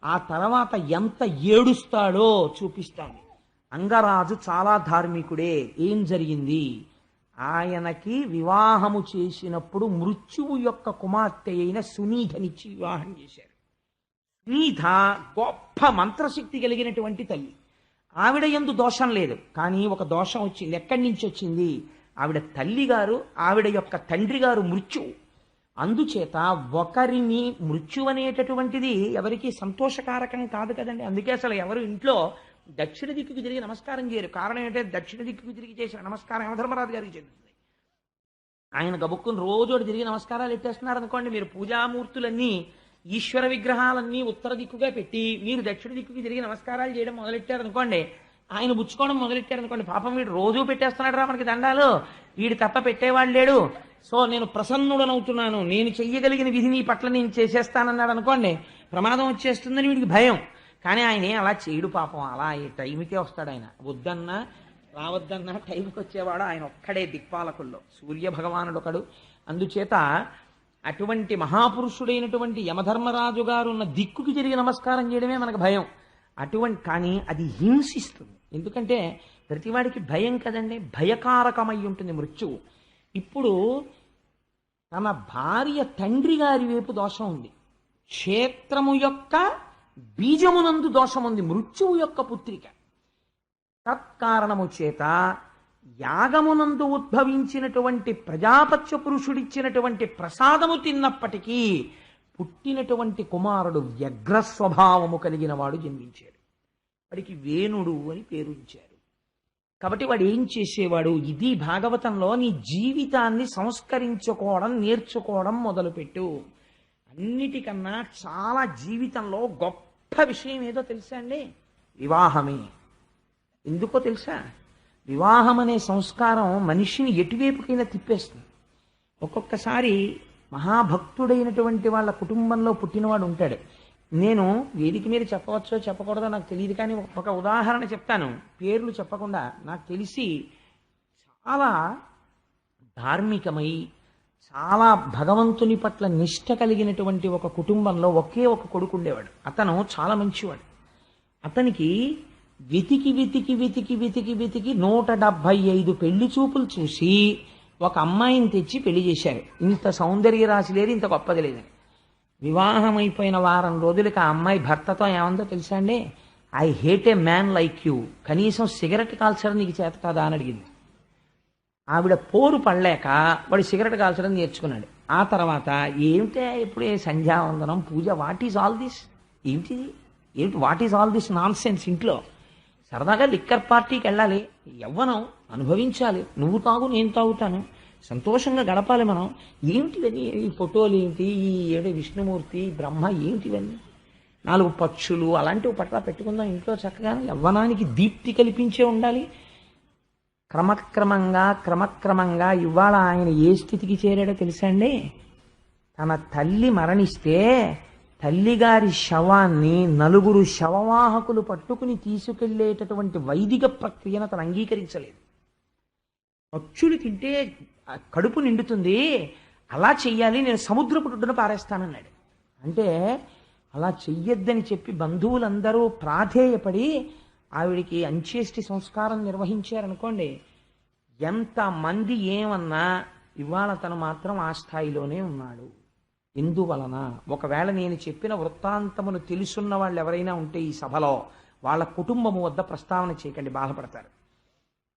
ఆ తర్వాత ఎంత ఏడుస్తాడో చూపిస్తాడు. అంగరాజు చాలా ధార్మికుడే. ఏం జరిగింది? ఆయనకి వివాహము చేసినప్పుడు మృత్యువు యొక్క కుమార్తె అయిన సునీధనిచ్చి వివాహం చేశారు. సునీధ గొప్ప మంత్రశక్తి కలిగినటువంటి తల్లి. ఆవిడ యందు దోషం లేదు, కానీ ఒక దోషం వచ్చింది. ఎక్కడి నుంచి వచ్చింది? ఆవిడ తల్లి గారు, ఆవిడ యొక్క తండ్రి గారు మృత్యువు. అందుచేత ఒకరిని మృత్యు అనేటటువంటిది ఎవరికి సంతోషకారకం కాదు కదండి. అందుకే అసలు ఎవరు ఇంట్లో దక్షిణ దిక్కుకు తిరిగి నమస్కారం చేయరు. కారణం ఏంటంటే దక్షిణ దిక్కుకు తిరిగి చేసిన నమస్కారం యమధర్మరాజు గారికి చెందుతుంది. ఆయన గబుక్కుని రోజోడు తిరిగి నమస్కారాలు ఎట్టేస్తున్నారు అనుకోండి, మీరు పూజామూర్తులన్నీ ఈశ్వర విగ్రహాలన్నీ ఉత్తర దిక్కుగా పెట్టి మీరు దక్షిణ దిక్కుకి తిరిగి నమస్కారాలు చేయడం మొదలెట్టారనుకోండి, ఆయన పుచ్చుకోవడం మొదలెట్టారనుకోండి, పాపం వీడు రోజు పెట్టేస్తున్నాడు రా మనకి దండాలు, వీడు తప్ప పెట్టేవాడు లేడు, సో నేను ప్రసన్నుడనవుతున్నాను, నేను చెయ్యగలిగిన విధి నీ పట్ల నేను చేసేస్తానన్నాడు అనుకోండి, ప్రమాదం వచ్చేస్తుందని వీడికి భయం. కానీ ఆయన అలా చేయడు పాపం. అలా ఈ టైంకే వస్తాడు ఆయన. వద్దన్నా రావద్దన్నా టైంకి వచ్చేవాడు ఆయన ఒక్కడే దిక్పాలకుల్లో. సూర్య భగవానుడు ఒకడు. అందుచేత అటువంటి మహాపురుషుడైనటువంటి యమధర్మరాజు గారు ఉన్న దిక్కుకి తిరిగి నమస్కారం చేయడమే మనకు భయం. కానీ అది హింసిస్తుంది. ఎందుకంటే ప్రతివాడికి భయం కదండి, భయకారకమై ఉంటుంది మృత్యువు. ఇప్పుడు తన భార్య తండ్రి గారి వైపు దోషం ఉంది, క్షేత్రము యొక్క బీజమునందు దోషం ఉంది, మృత్యువు యొక్క పుత్రిక. తత్కారణము చేత యాగమునందు ఉద్భవించినటువంటి ప్రజాపత్య పురుషుడిచ్చినటువంటి ప్రసాదము తిన్నప్పటికీ పుట్టినటువంటి కుమారుడు వ్యగ్ర స్వభావము కలిగిన వాడు జన్మించాడు. వాడికి వేణుడు అని పేరుంచారు. కాబట్టి వాడు ఏం చేసేవాడు? ఇది భాగవతంలో నీ జీవితాన్ని సంస్కరించుకోవడం నేర్చుకోవడం మొదలుపెట్టు. అన్నిటికన్నా చాలా జీవితంలో గొప్ప విషయం ఏదో తెలుసా అండి? వివాహమే. ఎందుకో తెలుసా? వివాహం అనే సంస్కారం మనిషిని ఎటువైపుకైనా తిప్పేస్తుంది. ఒక్కొక్కసారి మహాభక్తుడైనటువంటి వాళ్ళ కుటుంబంలో పుట్టినవాడు ఉంటాడు. నేను వేదిక మీద చెప్పవచ్చో చెప్పకూడదో నాకు తెలియదు, కానీ ఒక ఉదాహరణ చెప్తాను, పేర్లు చెప్పకుండా. నాకు తెలిసి చాలా ధార్మికమై చాలా భగవంతుని పట్ల నిష్ఠ కలిగినటువంటి ఒక కుటుంబంలో ఒకే ఒక కొడుకు ఉండేవాడు. అతను చాలా మంచివాడు. అతనికి వెతికి వెతికి వెతికి వెతికి వెతికి 175 పెళ్లి చూపులు చూసి ఒక అమ్మాయిని తెచ్చి పెళ్లి చేశారు. ఇంత సౌందర్య రాశి లేదు, ఇంత గొప్పది లేదని. వివాహం అయిపోయిన వారం రోజులకి ఆ అమ్మాయి భర్తతో ఏమందో తెలుసా అండి? I hate A man like you, కనీసం సిగరెట్ కాల్చడం నీకు చేత కాదా అని అడిగింది. ఆవిడ పోరు పడలేక వాడు సిగరెట్ కాల్చడం నేర్చుకున్నాడు. ఆ తర్వాత ఏమిటే ఇప్పుడే సంధ్యావందనం పూజ, వాట్ ఈజ్ ఆల్ దిస్? ఏమిటి what is all this non sense? ఇంట్లో సరదాగా లిక్కర్ పార్టీకి వెళ్ళాలి, యవ్వనం అనుభవించాలి, నువ్వు తాగు నేను తాగుతాను, సంతోషంగా గడపాలి మనం. ఏమిటివన్నీ? ఈ ఫోటోలు ఏమిటి, ఈ ఏడు విష్ణుమూర్తి బ్రహ్మ ఏమిటివన్నీ? 4 పక్షులు అలాంటివి పట్ల పెట్టుకుందాం ఇంట్లో చక్కగా. యవ్వనానికి దీప్తి కల్పించే ఉండాలి. క్రమక్రమంగా ఇవాళ ఆయన ఏ స్థితికి చేరాడో తెలుసా అండి? తన తల్లి మరణిస్తే తల్లిగారి శవాన్ని 4 శవవాహకులు పట్టుకుని తీసుకెళ్లేటటువంటి వైదిక ప్రక్రియను తను అంగీకరించలేదు. పక్షులు తింటే కడుపు నిండుతుంది, అలా చెయ్యాలి, నేను సముద్రపు ఒడ్డున పారేస్తానన్నాడు. అంటే అలా చెయ్యొద్దని చెప్పి బంధువులందరూ ప్రాధేయపడి ఆవిడికి అంత్యేష్టి సంస్కారం నిర్వహించారనుకోండి. ఎంతమంది ఏమన్నా ఇవాళ తను మాత్రం ఆ స్థాయిలోనే ఉన్నాడు. ఎందువలన? ఒకవేళ నేను చెప్పిన వృత్తాంతమును తెలుసున్న వాళ్ళు ఎవరైనా ఉంటే ఈ సభలో, వాళ్ళ కుటుంబము వద్ద ప్రస్తావన చేయకండి, బాధపడతారు.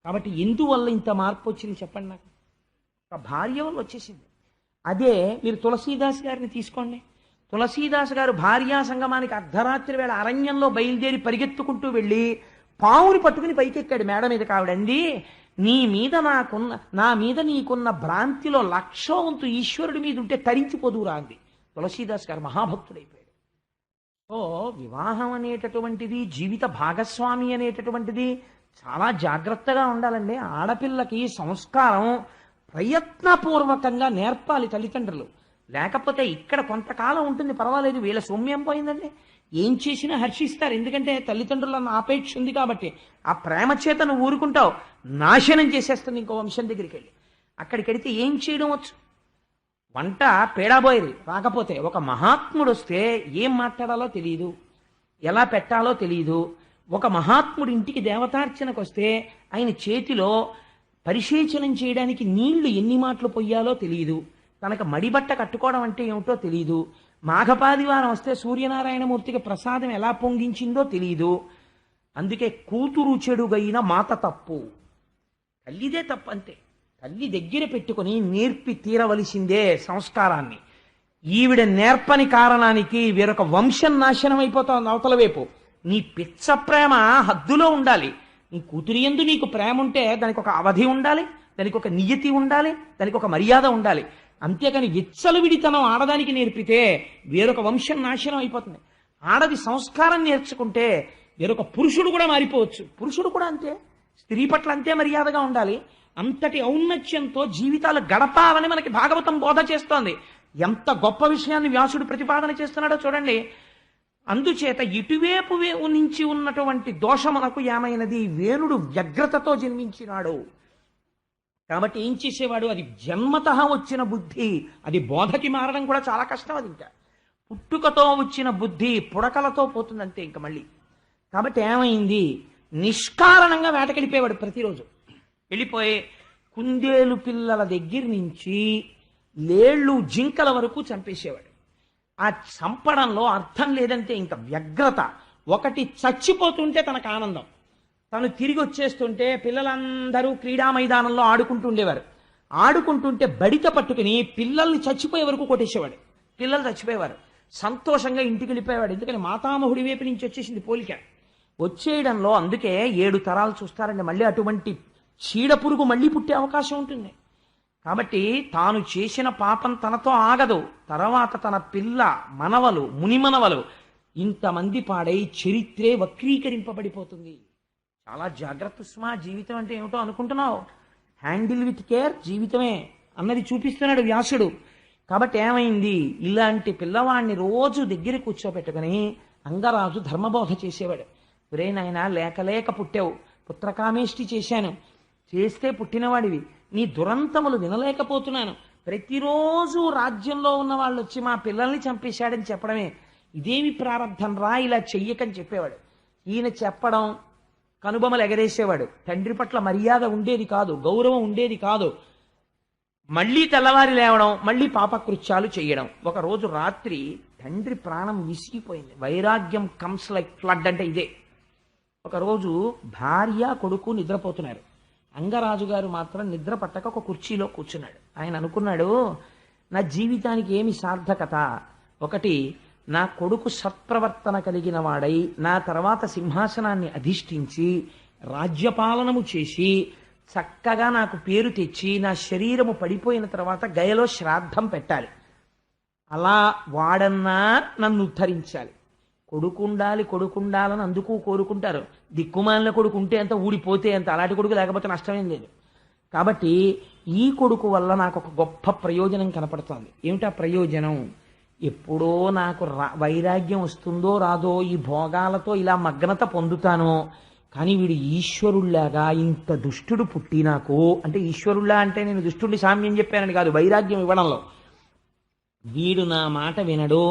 కాబట్టి ఎందువల్ల ఇంత మార్పు వచ్చింది చెప్పండి నాకు? ఒక భార్య వల్ల వచ్చేసింది. అదే మీరు తులసీదాస్ గారిని తీసుకోండి. తులసీదాస్ గారు భార్యా సంగమానికి అర్ధరాత్రి వేళ అరణ్యంలో బయలుదేరి పరిగెత్తుకుంటూ వెళ్ళి పావుని పట్టుకుని పైకెక్కాడు మేడ మీద. కావిడంది, నా మీద నీకున్న భ్రాంతిలో 1,00,000 వంతు ఈశ్వరుడి మీద ఉంటే తరించిపోదురా అంది. తులసీదాస్ గారు మహాభక్తుడైపోయాడు. సో వివాహం అనేటటువంటిది, జీవిత భాగస్వామి అనేటటువంటిది చాలా జాగ్రత్తగా ఉండాలండి. ఆడపిల్లకి సంస్కారం ప్రయత్నపూర్వకంగా నేర్పాలి తల్లిదండ్రులు. లేకపోతే ఇక్కడ కొంతకాలం ఉంటుంది, పర్వాలేదు, వీళ్ళ సౌమ్యం పోయిందండి, ఏం చేసినా హర్షిస్తారు. ఎందుకంటే తల్లిదండ్రులను ఆపేక్ష ఉంది కాబట్టి. ఆ ప్రేమ చేత నువ్వు ఊరుకుంటావు, నాశనం చేసేస్తుంది ఇంకో వంశం దగ్గరికి వెళ్ళి. అక్కడికి వెళితే ఏం చేయడం వచ్చు? వంట పేడాబోయేది రాకపోతే, ఒక మహాత్ముడు వస్తే ఏం మాట్లాడాలో తెలియదు. ఎలా పెట్టాలో తెలియదు. ఒక మహాత్ముడి ఇంటికి దేవతార్చనకు వస్తే ఆయన చేతిలో పరిశేచనం చేయడానికి నీళ్లు ఎన్ని మాటలు పొయ్యాలో తెలియదు. తనకు మడిబట్ట కట్టుకోవడం అంటే ఏమిటో తెలియదు. మాఘపాదివారం వస్తే సూర్యనారాయణమూర్తికి ప్రసాదం ఎలా పొంగించిందో తెలియదు. అందుకే కూతురు చెడుగైన మాత తప్పు, తల్లిదే తప్పు అంతే. తల్లి దగ్గర పెట్టుకుని నేర్పి తీరవలసిందే సంస్కారాన్ని. ఈవిడ నేర్పని కారణానికి వేరొక వంశం నాశనం అయిపోతుంది అవతల వైపు. నీ పిచ్చ ప్రేమ హద్దులో ఉండాలి. నీ కూతురి యందు నీకు ప్రేమ ఉంటే దానికి ఒక అవధి ఉండాలి, దానికి ఒక నియతి ఉండాలి, దానికి ఒక మర్యాద ఉండాలి. అంతేకాని విచ్చలవిడితనం ఆడదానికి నేర్పితే వేరొక వంశం నాశనం అయిపోతుంది. ఆడది సంస్కారం నేర్చుకుంటే వేరొక పురుషుడు కూడా మారిపోవచ్చు. పురుషుడు కూడా అంతే, స్త్రీ పట్ల అంతే మర్యాదగా ఉండాలి. అంతటి ఔన్నత్యంతో జీవితాలు గడపాలని మనకి భాగవతం బోధ చేస్తోంది. ఎంత గొప్ప విషయాన్ని వ్యాసుడు ప్రతిపాదన చేస్తున్నాడో చూడండి. అందుచేత ఇటువైపు నుంచి ఉన్నటువంటి దోషమునకు ఏమైనది, వేణుడు వ్యగ్రతతో జన్మించినాడు కాబట్టి ఏం చేసేవాడు, అది జన్మతః వచ్చిన బుద్ధి, అది బోధకి మారడం కూడా చాలా కష్టం. అది ఇంకా పుట్టుకతో వచ్చిన బుద్ధి పుడకలతో పోతుందంతే ఇంక మళ్ళీ. కాబట్టి ఏమైంది, నిష్కారణంగా వేటకెళ్ళిపోయేవాడు ప్రతిరోజు. వెళ్ళిపోయి కుందేలు పిల్లల దగ్గర నుంచి లేళ్ళు జింకల వరకు చంపేసేవాడు. ఆ చంపడంలో అర్థం లేదంటే ఇంకా వ్యగ్రత. ఒకటి చచ్చిపోతుంటే తనకు ఆనందం. తను తిరిగి వచ్చేస్తుంటే పిల్లలందరూ క్రీడా మైదానంలో ఆడుకుంటుండేవారు. ఆడుకుంటుంటే బడిత పట్టుకుని పిల్లల్ని చచ్చిపోయే వరకు కొట్టేసేవాడు. పిల్లలు చచ్చిపోయేవారు. సంతోషంగా ఇంటికి వెళ్ళిపోయేవాడు. ఎందుకని మాతామహుడి వైపు నుంచి వచ్చేసింది పోలిక. వచ్చేయడంలో అందుకే 7 తరాలు చూస్తారండి. మళ్ళీ అటువంటి చీడ పురుగు మళ్ళీ పుట్టే అవకాశం ఉంటుంది. కాబట్టి తాను చేసిన పాపం తనతో ఆగదు. తర్వాత తన పిల్ల మనవలు, మునిమనవలు ఇంతమంది పాడై చరిత్రే వక్రీకరింపబడిపోతుంది. చాలా జాగ్రత్త సుమా. జీవితం అంటే ఏమిటో అనుకుంటున్నావు? హ్యాండిల్ విత్ కేర్ జీవితమే అన్నది చూపిస్తున్నాడు వ్యాసుడు. కాబట్టి ఏమైంది, ఇలాంటి పిల్లవాడిని రోజు దగ్గర కూర్చోబెట్టుకుని అంగరాజు ధర్మబోధ చేసేవాడు. ఒరే నాయనా, లేక లేక పుట్టావు, పుత్రకామేష్టి చేశాను, చేస్తే పుట్టినవాడివి, నీ దురంతములు వినలేకపోతున్నాను. ప్రతిరోజు రాజ్యంలో ఉన్న వాళ్ళు వచ్చి మా పిల్లల్ని చంపేశాడని చెప్పడమే, ఇదేమి ప్రారంధం రా, ఇలా చెయ్యకని చెప్పేవాడు. ఈయన చెప్పడం, కనుబొమలు ఎగరేసేవాడు. తండ్రి పట్ల మర్యాద ఉండేది కాదు, గౌరవం ఉండేది కాదు. మళ్ళీ తెల్లవారి లేవడం, మళ్ళీ పాపకృత్యాలు చేయడం. ఒకరోజు రాత్రి తండ్రి ప్రాణం విసిగిపోయింది. వైరాగ్యం కమ్స్ లైక్ ఫ్లడ్ అంటే ఇదే. ఒకరోజు భార్య కొడుకు నిద్రపోతున్నారు. అంగరాజు గారు మాత్రం నిద్ర పట్టక ఒక కుర్చీలో కూర్చున్నాడు. ఆయన అనుకున్నాడు, నా జీవితానికి ఏమి సార్థకత? ఒకటి, నా కొడుకు సత్ప్రవర్తన కలిగిన వాడై నా తర్వాత సింహాసనాన్ని అధిష్ఠించి రాజ్యపాలనము చేసి చక్కగా నాకు పేరు తెచ్చి నా శరీరము పడిపోయిన తర్వాత గయలో శ్రాద్ధం పెట్టాలి. అలా వాడన్నా నన్ను ఉద్ధరించాలి. కొడుకుండాలి, కొడుకుండాలని అందుకు కోరుకుంటారు. దిక్కుమాలిన కొడుకు ఉంటే అంత, ఊడిపోతే అంత. అలాంటి కొడుకు లేకపోతే నష్టమేం లేదు. కాబట్టి ఈ కొడుకు వల్ల నాకు ఒక గొప్ప ప్రయోజనం కనపడుతోంది. ఏమిటా ప్రయోజనం? ఎప్పుడో నాకు వైరాగ్యం వస్తుందో రాదో, ఈ భోగాలతో ఇలా మగ్నత పొందుతానో, కానీ వీడు ఈశ్వరుల్లాగా ఇంత దుష్టుడు పుట్టి నాకు, అంటే ఈశ్వరుల్లా అంటే నేను దుష్టుడి సామ్యం చెప్పానని కాదు, వైరాగ్యం ఇవ్వడంలో. వీడు నా మాట వినడు,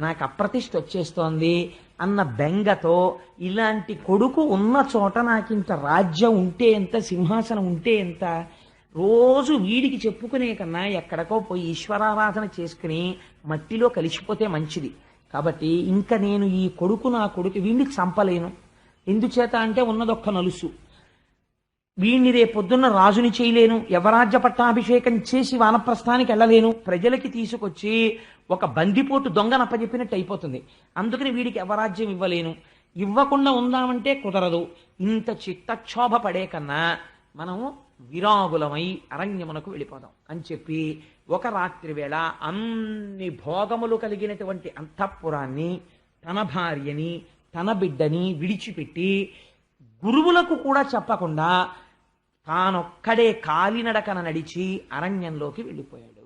నాకు అప్రతిష్ఠ వచ్చేస్తోంది అన్న బెంగతో, ఇలాంటి కొడుకు ఉన్న చోట నాకు ఇంత రాజ్యం ఉంటే ఎంత, సింహాసనం ఉంటే ఎంత, రోజు వీడికి చెప్పుకునే కన్నా ఎక్కడికో పోయి ఈశ్వరారాధన చేసుకుని మట్టిలో కలిసిపోతే మంచిది. కాబట్టి ఇంకా నేను ఈ కొడుకు, నా కొడుకు, వీడిని చంపలేను. ఎందుచేత అంటే ఉన్నదొక్క నలుసు. వీణ్ణి రేపొద్దున్న రాజుని చేయలేను, యవరాజ్య పట్టాభిషేకం చేసి వానప్రస్థానికి వెళ్ళలేను, ప్రజలకి తీసుకొచ్చి ఒక బందిపోటు దొంగనప్పజెప్పినట్టు అయిపోతుంది. అందుకని వీడికి యవరాజ్యం ఇవ్వలేను. ఇవ్వకుండా ఉందామంటే కుదరదు. ఇంత చిత్తక్షోభ పడే కన్నా మనము విరాగులమై అరణ్యమునకు వెళ్ళిపోదాం అని చెప్పి ఒక రాత్రి వేళ అన్ని భోగములు కలిగినటువంటి అంతఃపురాన్ని, తన భార్యని, తన బిడ్డని విడిచిపెట్టి గురువులకు కూడా చెప్పకుండా తానొక్కడే కాలినడకన నడిచి అరణ్యంలోకి వెళ్ళిపోయాడు.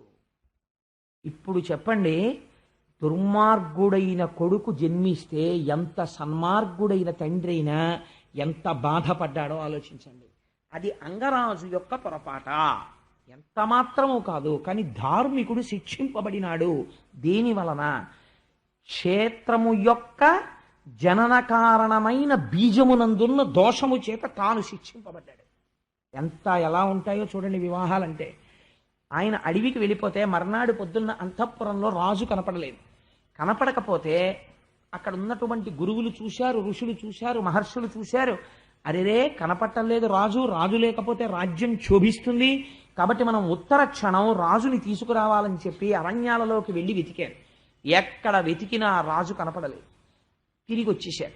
ఇప్పుడు చెప్పండి, దుర్మార్గుడైన కొడుకు జన్మిస్తే ఎంత సన్మార్గుడైన తండ్రి అయినా ఎంత బాధపడ్డాడో ఆలోచించండి. అది అంగరాజు యొక్క పొరపాట, ఎంత మాత్రమూ కాదు. కానీ ధార్మికుడు శిక్షింపబడినాడు. దేని వలన? క్షేత్రము యొక్క జనన కారణమైన బీజమునందున్న దోషము చేత తాను శిక్షింపబడ్డాడు. ఎలా ఉంటాయో చూడండి వివాహాలంటే. ఆయన అడవికి వెళ్ళిపోతే మర్నాడు పొద్దున్న అంతఃపురంలో రాజు కనపడలేదు. కనపడకపోతే అక్కడ ఉన్నటువంటి గురువులు చూశారు, ఋషులు చూశారు, మహర్షులు చూశారు. అరెరే కనపట్టలేదు రాజు, రాజు లేకపోతే రాజ్యం క్షోభిస్తుంది, కాబట్టి మనం ఉత్తర క్షణం రాజుని తీసుకురావాలని చెప్పి అరణ్యాలలోకి వెళ్ళి వెతికారు. ఎక్కడ వెతికినా రాజు కనపడలేదు. తిరిగి వచ్చేశారు.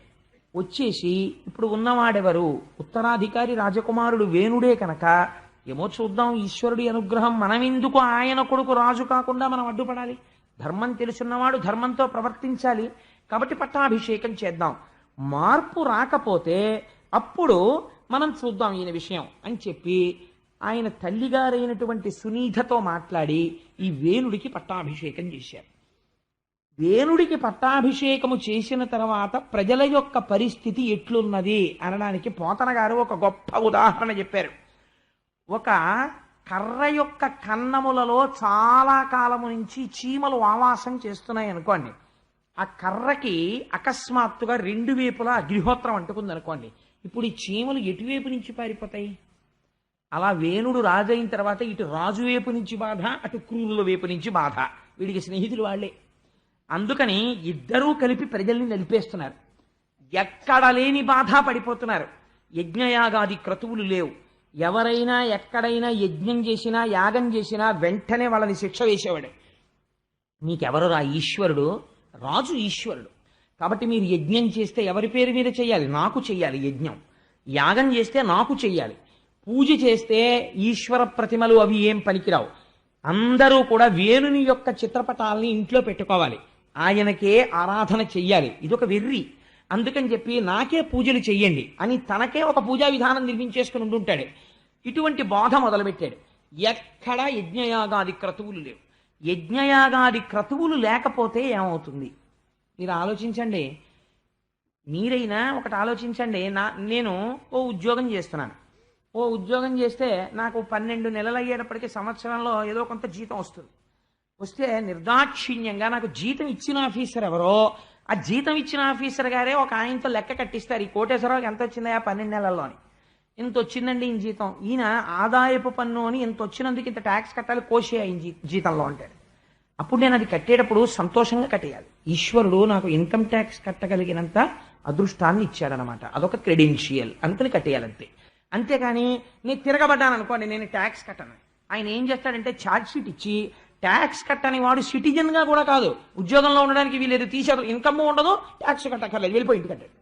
వచ్చేసి ఇప్పుడు ఉన్నవాడెవరు? ఉత్తరాధికారి రాజకుమారుడు వేణుడే కనుక ఏమో చూద్దాం, ఈశ్వరుడి అనుగ్రహం, మనమెందుకు ఆయన కొడుకు రాజు కాకుండా మనం అడ్డుపడాలి? ధర్మం తెలుసున్నవాడు ధర్మంతో ప్రవర్తించాలి, కాబట్టి పట్టాభిషేకం చేద్దాం. మార్పు రాకపోతే అప్పుడు మనం చూద్దాం ఈయన విషయం అని చెప్పి ఆయన తల్లిగారైనటువంటి సునీధతో మాట్లాడి ఈ వేణుడికి పట్టాభిషేకం చేశారు. వేణుడికి పట్టాభిషేకము చేసిన తర్వాత ప్రజల యొక్క పరిస్థితి ఎట్లున్నది అనడానికి పోతన గారు ఒక గొప్ప ఉదాహరణ చెప్పారు. ఒక కర్ర యొక్క కన్నములలో చాలా కాలము నుంచి చీమలు ఆవాసం చేస్తున్నాయి అనుకోండి. ఆ కర్రకి అకస్మాత్తుగా రెండు వైపులా అగ్నిహోత్రం అంటుకుంది అనుకోండి. ఇప్పుడు ఈ చీమలు ఎటువైపు నుంచి పారిపోతాయి? అలా వేణుడు రాజైన తర్వాత ఇటు రాజు వైపు నుంచి బాధ, అటు క్రూరుల వైపు నుంచి బాధ. వీడికి స్నేహితులు వాళ్లే. అందుకని ఇద్దరూ కలిపి ప్రజల్ని నలిపేస్తున్నారు. ఎక్కడ లేని బాధ పడిపోతున్నారు. యజ్ఞయాగాది క్రతువులు లేవు. ఎవరైనా ఎక్కడైనా యజ్ఞం చేసినా యాగం చేసినా వెంటనే వాళ్ళని శిక్ష వేసేవాడు. నీకెవరు రా ఈశ్వరుడు? రాజు ఈశ్వరుడు. కాబట్టి మీరు యజ్ఞం చేస్తే ఎవరి పేరు మీద చెయ్యాలి? నాకు చెయ్యాలి యజ్ఞం. యాగం చేస్తే నాకు చెయ్యాలి. పూజ చేస్తే ఈశ్వర ప్రతిమలు అవి ఏం పనికిరావు. అందరూ కూడా వేణుని యొక్క చిత్రపటాలని ఇంట్లో పెట్టుకోవాలి, ఆయనకే ఆరాధన చెయ్యాలి. ఇదొక వెర్రి. అందుకని చెప్పి నాకే పూజలు చెయ్యండి అని తనకే ఒక పూజా విధానం నిర్మించేసుకుని ఉంటుంటాడు. ఇటువంటి బోధ మొదలుపెట్టాడు. ఎక్కడా యజ్ఞయాగాది క్రతువులు లేవు. యజ్ఞయాగాది క్రతువులు లేకపోతే ఏమవుతుంది మీరు ఆలోచించండి. మీరైనా ఒకటి ఆలోచించండి. నేను ఓ ఉద్యోగం చేస్తున్నాను. ఓ ఉద్యోగం చేస్తే నాకు 12 నెలలు అయ్యేటప్పటికీ సంవత్సరంలో ఏదో కొంత జీతం వస్తుంది. వస్తే నిర్దాక్షిణ్యంగా నాకు జీతం ఇచ్చిన ఆఫీసర్ ఎవరో, ఆ జీతం ఇచ్చిన ఆఫీసర్ గారే ఒక ఆయనతో లెక్క కట్టిస్తారు. ఈ కోటేశ్వరరావుకి ఎంత వచ్చిందా 12 నెలల్లో అని. ఇంత వచ్చిందండి ఈయన జీతం. ఈయన ఆదాయపు పన్ను అని ఇంత వచ్చినందుకు ఇంత ట్యాక్స్ కట్టాలి, కోసే ఆయన జీతంలో అంటాడు. అప్పుడు నేను అది కట్టేటప్పుడు సంతోషంగా కట్టేయాలి. ఈశ్వరుడు నాకు ఇన్కమ్ ట్యాక్స్ కట్టగలిగినంత అదృష్టాన్ని ఇచ్చాడనమాట. అదొక క్రెడెన్షియల్ అనుకుని కట్టేయాలంతే. అంతేకాని నేను తిరగబడ్డాను అనుకోండి, నేను ట్యాక్స్ కట్టను. ఆయన ఏం చేస్తాడంటే ఛార్జ్ షీట్ ఇచ్చి ట్యాక్స్ కట్టని వాడు సిటిజన్గా కూడా కాదు, ఉద్యోగంలో ఉండడానికి వీలేదు, తీసేది, ఇన్కమ్ ఉండదు, ట్యాక్స్ కట్టక్కర్లేదు, వెళ్ళిపోయి ఇంటి కట్టాడు.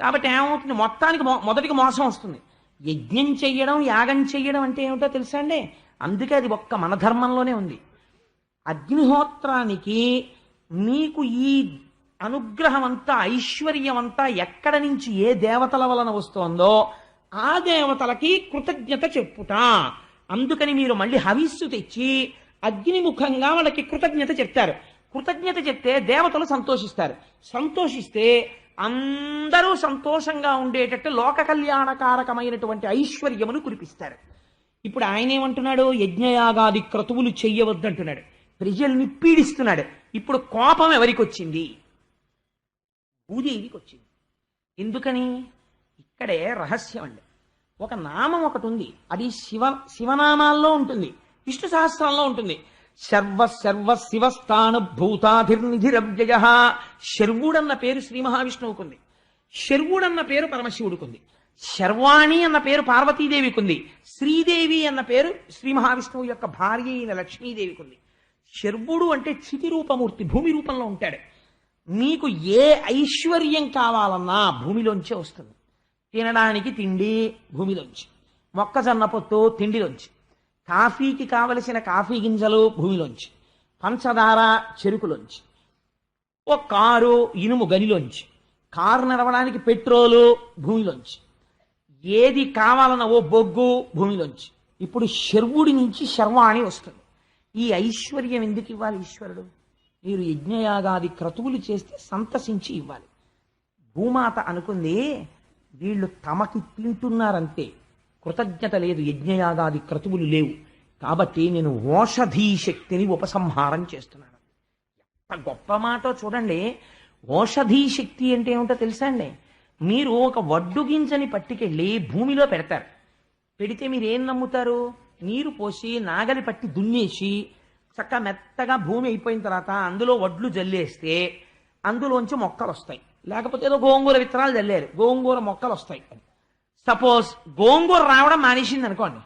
కాబట్టి ఏమవుతుంది? మొత్తానికి మొదటికి మోసం వస్తుంది. యజ్ఞం చెయ్యడం యాగం చెయ్యడం అంటే ఏమిటో తెలుసా అండి? అందుకే అది ఒక్క మన ధర్మంలోనే ఉంది. అగ్నిహోత్రానికి నీకు ఈ అనుగ్రహం అంతా ఐశ్వర్యం అంతా ఎక్కడ నుంచి ఏ దేవతల వలన వస్తోందో ఆ దేవతలకి కృతజ్ఞత చెప్పుట. అందుకని మీరు మళ్ళీ హవిస్సు తెచ్చి అగ్నిముఖంగా వాళ్ళకి కృతజ్ఞత చెప్తారు. కృతజ్ఞత చెప్తే దేవతలు సంతోషిస్తారు. సంతోషిస్తే అందరూ సంతోషంగా ఉండేటట్టు లోక కళ్యాణకారకమైనటువంటి ఐశ్వర్యమును కురిపిస్తారు. ఇప్పుడు ఆయన ఏమంటున్నాడు? యజ్ఞయాగాది క్రతువులు చెయ్యవద్దంటున్నాడు. ప్రజల్ని పీడిస్తున్నాడు. ఇప్పుడు కోపం ఎవరికి వచ్చింది? భూదేవికి వచ్చింది. ఎందుకని? ఇక్కడే రహస్యం అండి. ఒక నామం ఒకటి ఉంది, అది శివనామాల్లో ఉంటుంది, విష్ణు సహస్రంలో ఉంటుంది. సర్వ శివస్థాన భూతాధిర్నిధిరవ్యయ. శర్వుడన్న పేరు శ్రీ మహావిష్ణువుకు ఉంది. శర్వుడన్న పేరు పరమశివుడికి ఉంది. శర్వాణి అన్న పేరు పార్వతీదేవికి ఉంది. శ్రీదేవి అన్న పేరు శ్రీ మహావిష్ణువు యొక్క భార్య అయిన లక్ష్మీదేవికి ఉంది. శర్వుడు అంటే చితి రూపమూర్తి, భూమి రూపంలో ఉంటాడు. మీకు ఏ ఐశ్వర్యం కావాలన్నా భూమిలోంచే వస్తుంది. తినడానికి తిండి భూమిలోంచి, మొక్కజొన్న పొత్తు తిండిలోంచి, కాఫీకి కావలసిన కాఫీ గింజలు భూమిలోంచి, పంచదార చెరుకులోంచి, ఓ కారు ఇనుము గనిలోంచి, కారు నడవడానికి పెట్రోలు భూమిలోంచి, ఏది కావాలన్న ఓ బొగ్గు భూమిలోంచి. ఇప్పుడు శర్వుడి నుంచి శర్వాణి వస్తుంది. ఈ ఐశ్వర్యం ఎందుకు ఇవ్వాలి ఈశ్వరుడు? మీరు యజ్ఞయాగాది క్రతువులు చేస్తే సంతసించి ఇవ్వాలి. భూమాత అనుకుంది, వీళ్ళు తమకి తింటున్నారంతే, కృతజ్ఞత లేదు, యజ్ఞయాగాది క్రతువులు లేవు, కాబట్టి నేను ఓషధీ శక్తిని ఉపసంహారం చేస్తున్నాను. ఎంత గొప్ప మాట చూడండి. ఓషధీ శక్తి అంటే ఏమిటో తెలుసా అండి? మీరు ఒక వడ్డు గింజని పట్టుకెళ్ళి భూమిలో పెడతారు. పెడితే మీరు ఏం నమ్ముతారు? నీరు పోసి నాగలి పట్టి దున్నేసి చక్కగా మెత్తగా భూమి అయిపోయిన తర్వాత అందులో వడ్లు జల్లేస్తే అందులోంచి మొక్కలు వస్తాయి. లేకపోతే ఏదో గోంగూర విత్తనాలు జల్లేరు, గోంగూర మొక్కలు వస్తాయి. సపోజ్ గోంగూర రావడం మానేసింది అనుకోండి,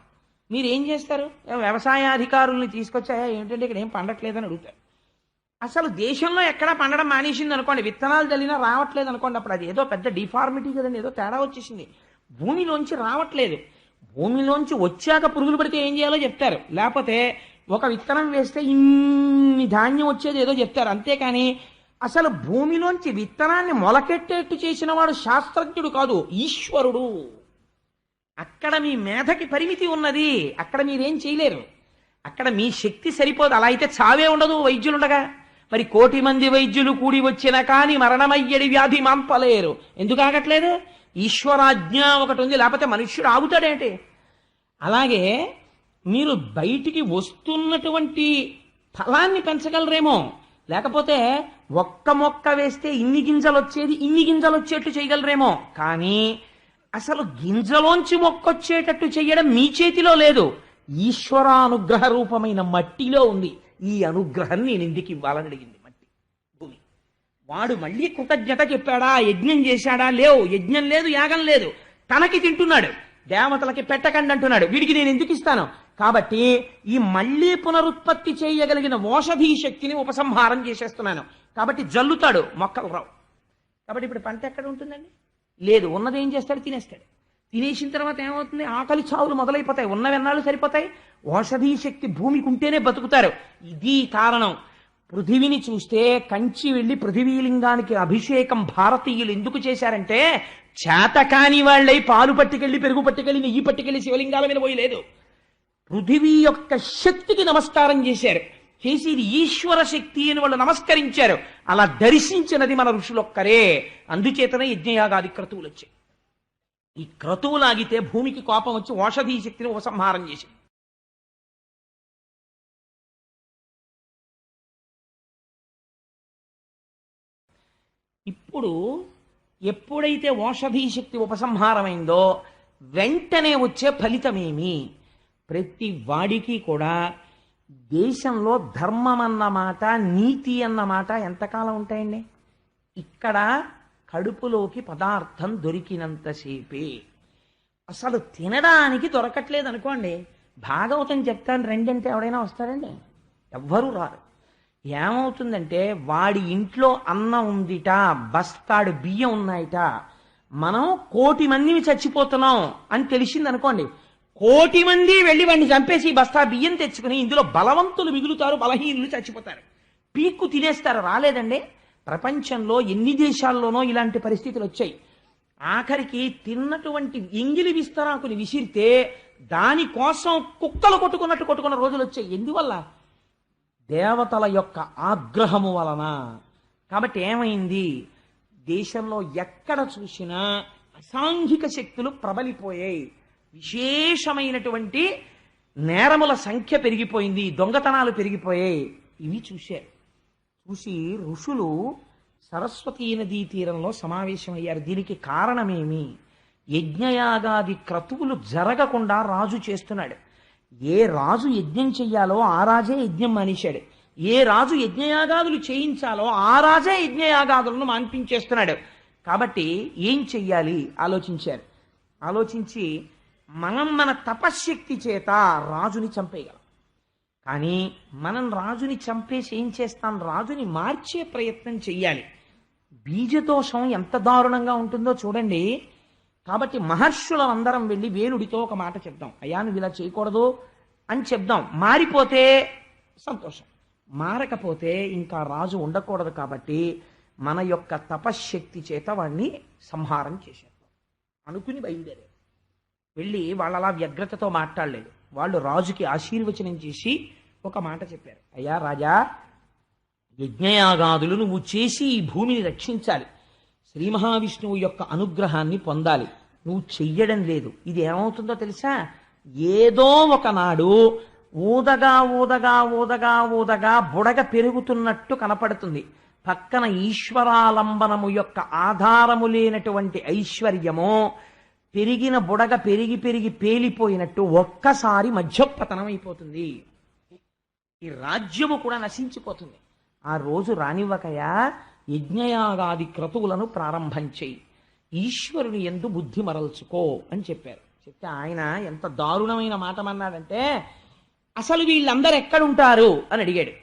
మీరు ఏం చేస్తారు? వ్యవసాయ అధికారుల్ని తీసుకొచ్చాయా ఏంటంటే ఇక్కడ ఏం పండట్లేదని అడుగుతారు. అసలు దేశంలో ఎక్కడా పండడం మానేసింది అనుకోండి, విత్తనాలు చల్లినా రావట్లేదు అనుకోండి, అప్పుడు అది ఏదో పెద్ద డిఫార్మిటీ కదండి, ఏదో తేడా వచ్చేసింది. భూమిలోంచి రావట్లేదు. భూమిలోంచి వచ్చాక పురుగులు పడితే ఏం చేయాలో చెప్తారు, లేకపోతే ఒక విత్తనం వేస్తే ఇన్ని ధాన్యం వచ్చేది ఏదో చెప్తారు. అంతేకాని అసలు భూమిలోంచి విత్తనాన్ని మొలకెట్టేట్టు చేసిన వాడు శాస్త్రజ్ఞుడు కాదు, ఈశ్వరుడు. అక్కడ మీ మేధకి పరిమితి ఉన్నది, అక్కడ మీరేం చేయలేరు. అక్కడ మీ శక్తి సరిపోదు. అలా అయితే చావే ఉండదు వైద్యులుండగా. మరి 1,000,000 మంది వైద్యులు కూడి వచ్చిన కానీ మరణమయ్యడి వ్యాధి మాంపలేరు. ఎందుకు ఆగట్లేదు? ఈశ్వరాజ్ఞ ఒకటి ఉంది, లేకపోతే మనుష్యుడు ఆగుతాడేంటి? అలాగే మీరు బయటికి వస్తున్నటువంటి ఫలాన్ని పెంచగలరేమో, లేకపోతే ఒక్క మొక్క వేస్తే ఇన్ని గింజలు వచ్చేది ఇన్ని గింజలు వచ్చేట్టు చేయగలరేమో, కానీ అసలు గింజలోంచి మొక్కొచ్చేటట్టు చెయ్యడం మీ చేతిలో లేదు, ఈశ్వరానుగ్రహ రూపమైన మట్టిలో ఉంది. ఈ అనుగ్రహం నేను ఎందుకు ఇవ్వాలని అడిగింది మట్టి, భూమి. వాడు మళ్ళీ కృతజ్ఞత చెప్పాడా? యజ్ఞం చేశాడా? లేవు. యజ్ఞం లేదు, యాగం లేదు, తనకి తింటున్నాడు, దేవతలకి పెట్టకండి అంటున్నాడు. వీడికి నేను ఎందుకు ఇస్తాను? కాబట్టి ఈ మళ్ళీ పునరుత్పత్తి చేయగలిగిన ఓషధీ శక్తిని ఉపసంహారం చేసేస్తున్నాను. కాబట్టి జల్లుతాడు, మొక్కలు రావు. కాబట్టి ఇప్పుడు పంట ఎక్కడ ఉంటుందండి? లేదు. ఉన్నది ఏం చేస్తాడు? తినేస్తాడు. తినేసిన తర్వాత ఏమవుతుంది? ఆకలి చావులు మొదలైపోతాయి. ఉన్నవెన్నాళ్ళు సరిపోతాయి? ఓషధీ శక్తి భూమికి ఉంటేనే బతుకుతారు. ఇది కారణం. పృథివిని చూస్తే కంచి వెళ్ళి పృథివీలింగానికి అభిషేకం భారతీయులు ఎందుకు చేశారంటే, చేతకాని వాళ్ళై పాలు పట్టుకెళ్ళి పెరుగు పట్టుకెళ్ళి నెయ్యి పట్టుకెళ్ళి శివలింగాల మీద పోయి లేదు, పృథివీ యొక్క శక్తికి నమస్కారం చేశారు. చేసి ఇది ఈశ్వర శక్తి అని వాళ్ళు నమస్కరించారు. అలా దర్శించినది మన ఋషులొక్కరే. అందుచేతనే యజ్ఞయాగాది క్రతువులు వచ్చాయి. ఈ క్రతువులాగితే భూమికి కోపం వచ్చి ఓషధీ శక్తిని ఉపసంహారం చేసింది. ఇప్పుడు ఎప్పుడైతే ఓషధీ శక్తి ఉపసంహారమైందో వెంటనే వచ్చే ఫలితమేమి? ప్రతి వాడికి కూడా దేశంలో ధర్మం అన్నమాట, నీతి అన్నమాట ఎంతకాలం ఉంటాయండి? ఇక్కడ కడుపులోకి పదార్థం దొరికినంతసేపే. అసలు తినడానికి దొరకట్లేదు అనుకోండి, భాగవతం చెప్తాను రెండంటే ఎవడైనా వస్తారండి? ఎవ్వరూ రారు. ఏమవుతుందంటే వాడి ఇంట్లో అన్నం ఉందిట, బస్తాడు బియ్యం ఉన్నాయిట, మనం 1,000,000 మందిని చచ్చిపోతున్నాం అని తెలిసింది అనుకోండి, 1,000,000 మంది వెళ్ళి వాడిని చంపేసి బస్తా బియ్యం తెచ్చుకుని ఇందులో బలవంతులు మిగులుతారు, బలహీనులు చచ్చిపోతారు, పీక్కు తినేస్తారు. రాలేదండి? ప్రపంచంలో ఎన్ని దేశాల్లోనో ఇలాంటి పరిస్థితులు వచ్చాయి. ఆఖరికి తిన్నటువంటి ఎంగిలి విస్తరాకుని విసిరితే దానికోసం కుక్కలు కొట్టుకున్న రోజులు వచ్చాయి. ఎందువల్ల? దేవతల యొక్క ఆగ్రహము వలన. కాబట్టి ఏమైంది? దేశంలో ఎక్కడ చూసినా అసాంఘిక శక్తులు ప్రబలిపోయాయి. విశేషమైనటువంటి నేరముల సంఖ్య పెరిగిపోయింది, దొంగతనాలు పెరిగిపోయాయి. ఇవి చూశారు. చూసి ఋషులు సరస్వతీ నదీ తీరంలో సమావేశమయ్యారు. దీనికి కారణమేమి? యజ్ఞయాగాది క్రతువులు జరగకుండా రాజు చేస్తున్నాడు. ఏ రాజు యజ్ఞం చెయ్యాలో ఆ రాజే యజ్ఞం మానేశాడు. ఏ రాజు యజ్ఞయాగాదులు చేయించాలో ఆ రాజే యజ్ఞయాగాదులను మాన్పించేస్తున్నాడు. కాబట్టి ఏం చెయ్యాలి ఆలోచించారు. ఆలోచించి మన తపశ్శక్తి చేత రాజుని చంపేయగలం. కానీ మనం రాజుని చంపేసి ఏం చేస్తాం? రాజుని మార్చే ప్రయత్నం చెయ్యాలి. బీజదోషం ఎంత దారుణంగా ఉంటుందో చూడండి. కాబట్టి మహర్షులందరం వెళ్ళి వేణుడితో ఒక మాట చెప్దాం, అయ్యా నువ్వు ఇలా చేయకూడదు అని చెప్దాం. మారిపోతే సంతోషం, మారకపోతే ఇంకా రాజు ఉండకూడదు. కాబట్టి మన యొక్క తపశ్శక్తి చేత వాడిని సంహారం చేసేద్దాం అనుకుని బయలుదేరారు. వెళ్ళి వాళ్ళలా వ్యగ్రతతో మాట్లాడలేదు. వాళ్ళు రాజుకి ఆశీర్వచనం చేసి ఒక మాట చెప్పారు, అయ్యా రాజా, యజ్ఞయాగాదులు నువ్వు చేసి ఈ భూమిని రక్షించాలి, శ్రీ మహావిష్ణువు యొక్క అనుగ్రహాన్ని పొందాలి. నువ్వు చెయ్యడం లేదు. ఇది ఏమవుతుందో తెలుసా? ఏదో ఒకనాడు ఊదగా ఊదగా ఊదగా ఊదగా బుడగ పెరుగుతున్నట్టు కనపడుతుంది. పక్కన ఈశ్వరాలంబనము యొక్క ఆధారము లేనటువంటి ఐశ్వర్యము పెరిగిన బుడగ పెరిగి పెరిగి పేలిపోయినట్టు ఒక్కసారి మధ్యపతనం అయిపోతుంది. ఈ రాజ్యము కూడా నశించిపోతుంది. ఆ రోజు రానివ్వకయా యజ్ఞయాగాది క్రతువులను ప్రారంభం చేయి, ఈశ్వరుని యందు బుద్ధి మరల్చుకో అని చెప్పారు. చెప్తే ఆయన ఎంత దారుణమైన మాట అన్నాడంటే, అసలు వీళ్ళందరూ ఎక్కడుంటారు అని అడిగాడు.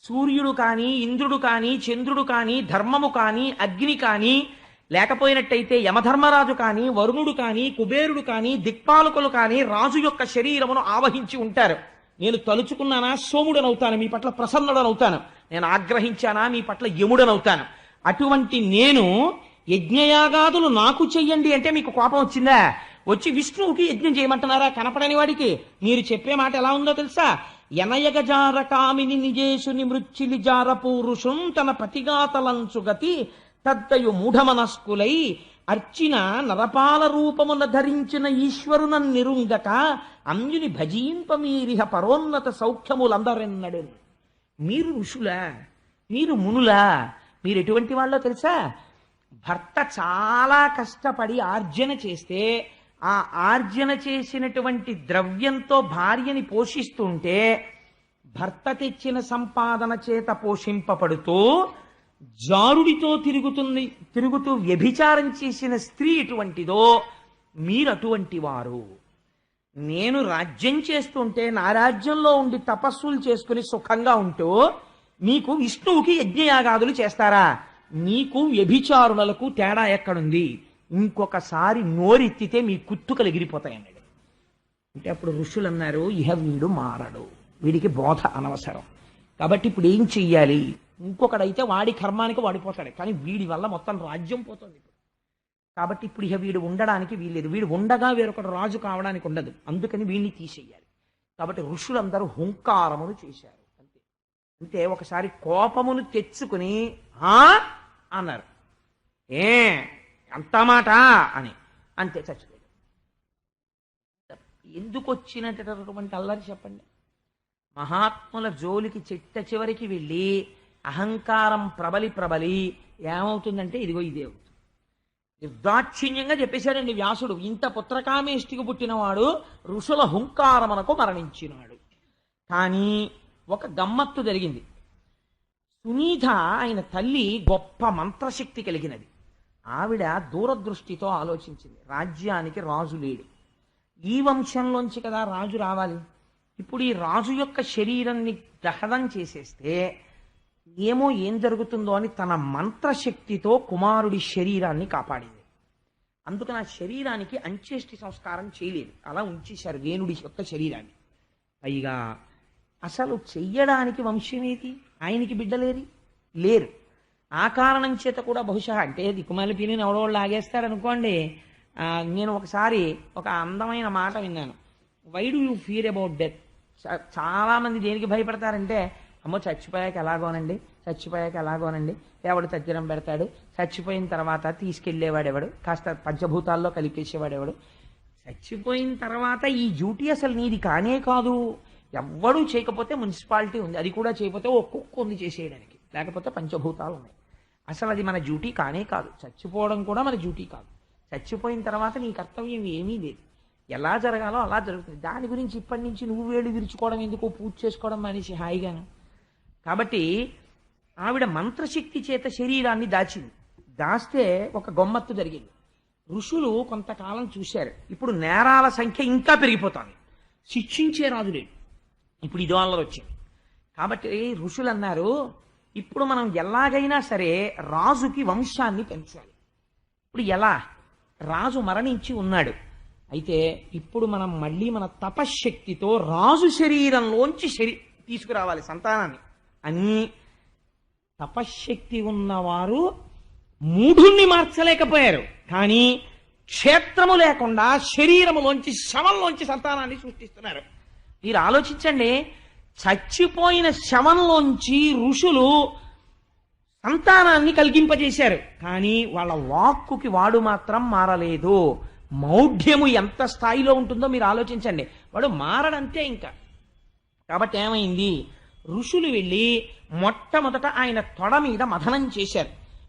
సూర్యుడు కానీ, ఇంద్రుడు కానీ, చంద్రుడు కానీ, ధర్మము కానీ, అగ్ని కానీ, లేకపోయినట్టయితే యమధర్మరాజు కానీ, వరుణుడు కానీ, కుబేరుడు కానీ, దిక్పాలకులు కానీ రాజు యొక్క శరీరమును ఆవహించి ఉంటారు. నేను తలుచుకున్నానా సోముడనవుతాను, మీ పట్ల ప్రసన్నుడనవుతాను. నేను ఆగ్రహించానా మీ పట్ల యముడనవుతాను. అటువంటి నేను యజ్ఞయాగాదులు నాకు చెయ్యండి అంటే మీకు కోపం వచ్చిందా? వచ్చి విష్ణువుకి యజ్ఞం చేయమంటున్నారా కనపడని వాడికి? మీరు చెప్పే మాట ఎలా ఉందో తెలుసా? ఎనయగజార కామిని నిజేశుని మృచ్చిలి జార పూరుషుం తన పతిగాతలంచుగతి తద్దయు మూఢమనస్కులై అర్చిన నరపాల రూపమున ధరించిన ఈశ్వరున నిరుంగక అమ్యుని భజీంపమీరిహ పరోన్నత సౌఖ్యములందరెన్నడు. మీరు ఋషులా, మీరు మునులా, మీరు ఎటువంటి వాళ్ళో తెలుసా? భర్త చాలా కష్టపడి ఆర్జన చేస్తే ఆ ఆర్జన చేసినటువంటి ద్రవ్యంతో భార్యని పోషిస్తుంటే భర్త తెచ్చిన సంపాదన చేత పోషింపబడుతూ జారుడితో తిరుగుతూ వ్యభిచారం చేసిన స్త్రీ ఎటువంటిదో మీరు అటువంటి వారు. నేను రాజ్యం చేస్తుంటే నా రాజ్యంలో ఉండి తపస్సులు చేసుకుని సుఖంగా ఉంటూ మీకు విష్ణువుకి యజ్ఞయాగాదులు చేస్తారా? మీకు వ్యభిచారులకు తేడా ఎక్కడుంది? ఇంకొకసారి నోరెత్తితే మీ కుత్తుకలు ఎగిరిపోతాయన్నాడు. అంటే అప్పుడు ఋషులు అన్నారు, ఇహ వీడు మారడు, వీడికి బోధ అనవసరం. కాబట్టి ఇప్పుడు ఏం చెయ్యాలి? ఇంకొకడైతే వాడి కర్మానికి వాడిపోతాడు, కానీ వీడి వల్ల మొత్తం రాజ్యం పోతుంది. కాబట్టి ఇప్పుడు ఇహ వీడు ఉండడానికి వీల్లేదు, వీడు ఉండగా వేరొకడు రాజు కావడానికి ఉండదు, అందుకని వీడిని తీసేయాలి. కాబట్టి ఋషులందరూ హుంకారమును చేశారు. అంతే. అంటే ఒకసారి కోపమును తెచ్చుకుని అన్నారు, అంత మాట అని, అంతే చచ్చిపోయాడు. ఎందుకు వచ్చినటువంటి అల్లరి చెప్పండి? మహాత్ముల జోలికి చిట్ట చివరికి వెళ్ళి అహంకారం ప్రబలి ఏమవుతుందంటే ఇదిగో ఇదే అవుతుంది. నిర్దాక్షిణ్యంగా చెప్పేశాడండి వ్యాసుడు, ఇంత పుత్రకామేష్టికి పుట్టినవాడు ఋషుల హుంకారమునకు మరణించినాడు. కానీ ఒక గమ్మత్తు జరిగింది. సునీత ఆయన తల్లి గొప్ప మంత్రశక్తి కలిగినది. ఆవిడ దూరదృష్టితో ఆలోచించింది, రాజ్యానికి రాజు లేడు, ఈ వంశంలోంచి కదా రాజు రావాలి. ఇప్పుడు ఈ రాజు యొక్క శరీరాన్ని దహనం చేసేస్తే ఏం జరుగుతుందో అని తన మంత్రశక్తితో కుమారుడి శరీరాన్ని కాపాడింది. అందుకని ఆ శరీరానికి అంత్యేష్టి సంస్కారం చేయలేదు, అలా ఉంచేశారు వేణుడి యొక్క శరీరాన్ని. పైగా అసలు చెయ్యడానికి వంశమేది? ఆయనకి బిడ్డలేరు, లేరు. ఆ కారణం చేత కూడా బహుశా అంటే దిక్కుమాలి పిల్లిని ఎవడోళ్ళు లాగేస్తాడు అనుకోండి. నేను ఒకసారి ఒక అందమైన మాట విన్నాను, why do you fear about death? చాలా మంది దేనికి భయపడతారంటే, అమ్మో చచ్చిపోయాక ఎలాగోనండి, ఎవడు తద్దినం పెడతాడు, చచ్చిపోయిన తర్వాత తీసుకెళ్లేవాడెవడు, కాస్త పంచభూతాల్లో కలిపేసేవాడెవడు, చచ్చిపోయిన తర్వాత ఈ డ్యూటీ అసలు నీది కానే కాదు. ఎవ్వడూ చేయకపోతే మున్సిపాలిటీ ఉంది, అది కూడా చేయకపోతే ఒక్కొక్క ఉంది చేసేయడానికి, లేకపోతే పంచభూతాలు ఉన్నాయి. అసలు అది మన డ్యూటీ కానే కాదు. చచ్చిపోవడం కూడా మన డ్యూటీ కాదు. చచ్చిపోయిన తర్వాత నీ కర్తవ్యం ఏమీ లేదు, ఎలా జరగాలో అలా జరుగుతుంది. దాని గురించి ఇప్పటి నుంచి నువ్వు వేళ్ళు విరుచుకోవడం ఎందుకు, పూజ చేసుకోవడం మనిషి హాయిగాను. కాబట్టి ఆవిడ మంత్రశక్తి చేత శరీరాన్ని దాస్తే ఒక గమ్మత్తు జరిగింది. ఋషులు కొంతకాలం చూశారు, ఇప్పుడు నేరాల సంఖ్య ఇంకా పెరిగిపోతుంది, శిక్షించే రాజు లేడు, ఇప్పుడు ఇదో అల్లరి వచ్చింది. కాబట్టి ఋషులు అన్నారు, ఇప్పుడు మనం ఎలాగైనా సరే రాజుకి వంశాన్ని పెంచాలి. ఇప్పుడు ఎలా? రాజు మరణించి ఉన్నాడు, అయితే ఇప్పుడు మనం మళ్ళీ మన తపశ్శక్తితో రాజు శరీరంలోంచి తీసుకురావాలి సంతానాన్ని అని. తపశ్శక్తి ఉన్నవారు మూఢుణ్ణి మార్చలేకపోయారు, కానీ క్షేత్రము లేకుండా శరీరములోంచి శవంలోంచి సంతానాన్ని సృష్టిస్తున్నారు. మీరు ఆలోచించండి, చచ్చిపోయిన శవంలోంచి ఋషులు సంతానాన్ని కలిగింపజేశారు, కానీ వాళ్ళ వాక్కుకి వాడు మాత్రం మారలేదు. మౌఢ్యము ఎంత స్థాయిలో ఉంటుందో మీరు ఆలోచించండి. వాడు మారడంతే ఇంకా. కాబట్టి ఏమైంది? ఋషులు వెళ్ళి మొట్టమొదట ఆయన తొడ మీద మథనం చేశారు.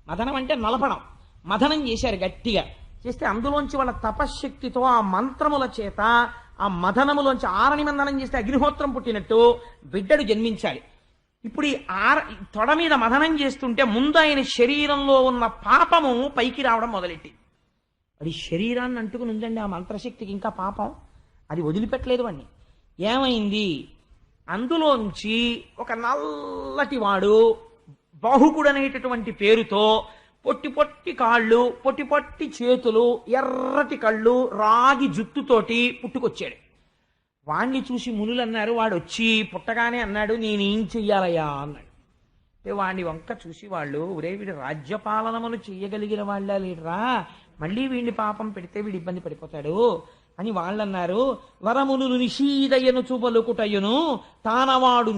మథనం అంటే నలపడం. మథనం చేశారు గట్టిగా. చేస్తే అందులోంచి వాళ్ళ తపశ్శక్తితో ఆ మంత్రముల చేత ఆ మథనములోంచి ఆరని మందనం చేస్తే అగ్నిహోత్రం పుట్టినట్టు బిడ్డడు జన్మించాలి. ఇప్పుడు ఈ తొడ మీద మథనం చేస్తుంటే ముందు ఆయన శరీరంలో ఉన్న పాపము పైకి రావడం మొదలెట్టింది. అది శరీరాన్ని అంటుకుని ఉందండి ఆ మంత్రశక్తికి, ఇంకా పాపం అది వదిలిపెట్టలేదు వాడిని. ఏమైంది? అందులోంచి ఒక నల్లటి వాడు బాహుకుడు అనేటటువంటి పేరుతో పొట్టి పొట్టి కాళ్ళు, పొట్టి పొట్టి చేతులు, ఎర్రటి కళ్ళు, రాగి జుట్టుతోటి పుట్టుకొచ్చాడు. వాణ్ణి చూసి మునులు అన్నారు, వాడు వచ్చి పుట్టగానే అన్నాడు, నేనేం చెయ్యాలయ్యా అన్నాడు. అంటే వాడిని వంక చూసి వాళ్ళు, ఒరే వీడు రాజ్యపాలనమును చెయ్యగలిగిన వాళ్ళ లేడరా, మళ్ళీ వీడిని పాపం పెడితే వీడు ఇబ్బంది పడిపోతాడు అని వాళ్ళన్నారు. వరమును నిషీదయ్యను చూపలుకుటయ్యను తానవాడు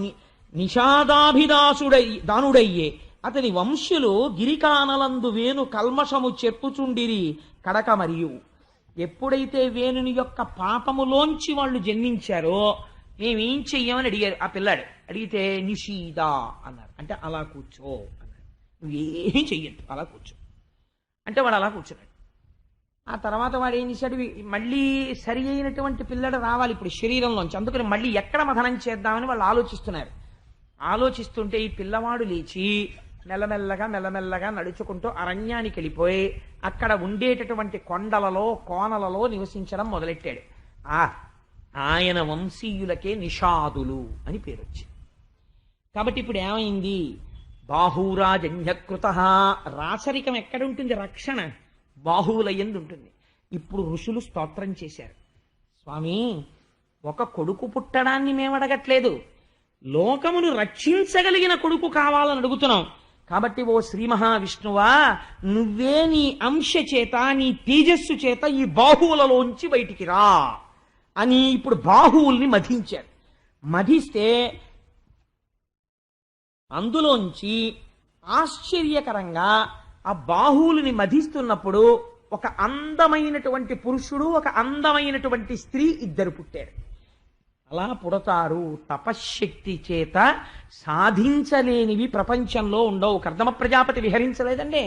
దానుడయ్యే అతని వంశులు గిరికానలందు వేణు కల్మషము చెప్పుచుండిరి కడక. మరియు ఎప్పుడైతే వేణుని యొక్క పాపములోంచి వాళ్ళు జన్మించారో మేమేం చెయ్యమని అడిగారు ఆ పిల్లాడు. అడిగితే నిషీద అన్నారు. అంటే అలా కూర్చో అన్నారు. నువ్వేం చెయ్యద్దు, అలా కూర్చో అంటే వాడు అలా కూర్చున్నాడు. ఆ తర్వాత వాడు ఏం చేశాడు, మళ్ళీ సరి అయినటువంటి పిల్లడు రావాలి ఇప్పుడు శరీరంలోంచి. అందుకని మళ్ళీ ఎక్కడ మథనం చేద్దామని వాళ్ళు ఆలోచిస్తున్నారు. ఆలోచిస్తుంటే ఈ పిల్లవాడు లేచి మెల్లమెల్లగా నడుచుకుంటూ అరణ్యానికి వెళ్ళిపోయి అక్కడ ఉండేటటువంటి కొండలలో కోనలలో నివసించడం మొదలెట్టాడు. ఆయన వంశీయులకే నిషాదులు అని పేరు వచ్చింది. కాబట్టి ఇప్పుడు ఏమైంది? బాహూరాజన్యకృత. రాచరికం ఎక్కడుంటుంది? రక్షణ బాహువులయ్యందు ఉంటుంది. ఇప్పుడు ఋషులు స్తోత్రం చేశారు, స్వామి ఒక కొడుకు పుట్టడాన్ని మేము అడగట్లేదు, లోకమును రక్షించగలిగిన కొడుకు కావాలని అడుగుతున్నాం. కాబట్టి ఓ శ్రీ మహావిష్ణువా, నువ్వే నీ అంశ చేత, నీ తేజస్సు చేత ఈ బాహువులలోంచి బయటికి రా అని ఇప్పుడు బాహువుల్ని మధించారు. మధిస్తే అందులోంచి ఆశ్చర్యకరంగా ఆ బాహువులని మధిస్తున్నప్పుడు ఒక అందమైనటువంటి పురుషుడు, ఒక అందమైనటువంటి స్త్రీ ఇద్దరు పుట్టారు. అలా పుడతారు. తపశ్శక్తి చేత సాధించలేనివి ప్రపంచంలో ఉండవు. కర్దమ ప్రజాపతి విహరించలేదండి.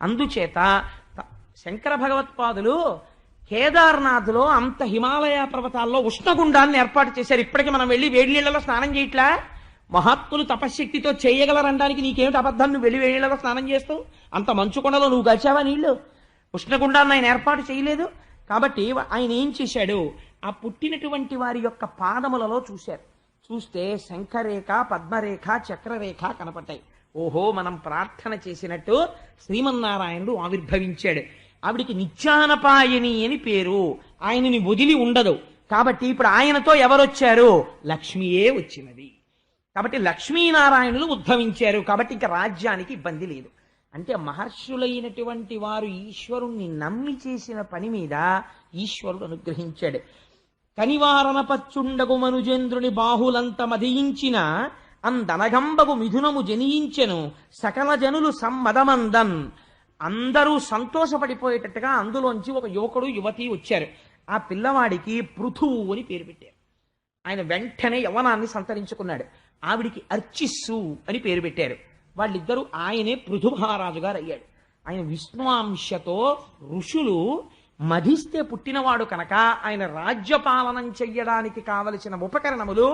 అందుచేత శంకర భగవత్పాదులు కేదార్నాథ్లో అంత హిమాలయ పర్వతాల్లో ఉష్ణగుండాన్ని ఏర్పాటు చేశారు. ఇప్పటికీ మనం వెళ్ళి వేడి నీళ్లలో స్నానం చేయట్లా? మహాత్ములు తపశ్శక్తితో చేయగలరనడానికి నీకేమిటి అబద్ధం? నువ్వు వెళ్ళి వేడి నీళ్లలో స్నానం చేస్తావు? అంత మంచుకొండలో నువ్వు గలిచావా నీళ్లు? ఉష్ణగుండాన్ని ఆయన ఏర్పాటు చేయలేదు. కాబట్టి ఆయన ఏం చేశాడు, ఆ పుట్టినటువంటి వారి యొక్క పాదములలో చూశారు. చూస్తే శంఖరేఖ, పద్మరేఖ, చక్రరేఖ కనపడ్డాయి. ఓహో, మనం ప్రార్థన చేసినట్టు శ్రీమన్నారాయణుడు ఆవిర్భవించాడు. ఆవిడికి నిత్యానపాయని అని పేరు. ఆయనని వదిలి ఉండదు. కాబట్టి ఇప్పుడు ఆయనతో ఎవరొచ్చారు? లక్ష్మియే వచ్చినది. కాబట్టి లక్ష్మీనారాయణులు ఉద్భవించారు. కాబట్టి ఇంకా రాజ్యానికి ఇబ్బంది లేదు. అంటే మహర్షులైనటువంటి వారు ఈశ్వరుణ్ణి నమ్మి చేసిన పని మీద ఈశ్వరుడు అనుగ్రహించాడు. కనివారణ పచ్చుండగు మనుజేంద్రుని బాహులంత మదియించిన అందనగంబగు మిథునము జనియించెను సకల జనులు సమ్మదమందన్. అందరూ సంతోషపడిపోయేటట్టుగా అందులోంచి ఒక యువకుడు యువతి వచ్చారు. ఆ పిల్లవాడికి పృథువు అని పేరు పెట్టారు. ఆయన వెంటనే యవనాన్ని సంతరించుకున్నాడు. ఆవిడికి అర్చిస్సు అని పేరు పెట్టారు. వాళ్ళిద్దరూ ఆయనే పృథు మహారాజు గారు అయ్యాడు. ఆయన విష్ణువాంశతో ఋషులు మధిస్తే పుట్టినవాడు కనుక ఆయన రాజ్యపాలనం చెయ్యడానికి కావలసిన ఉపకరణములు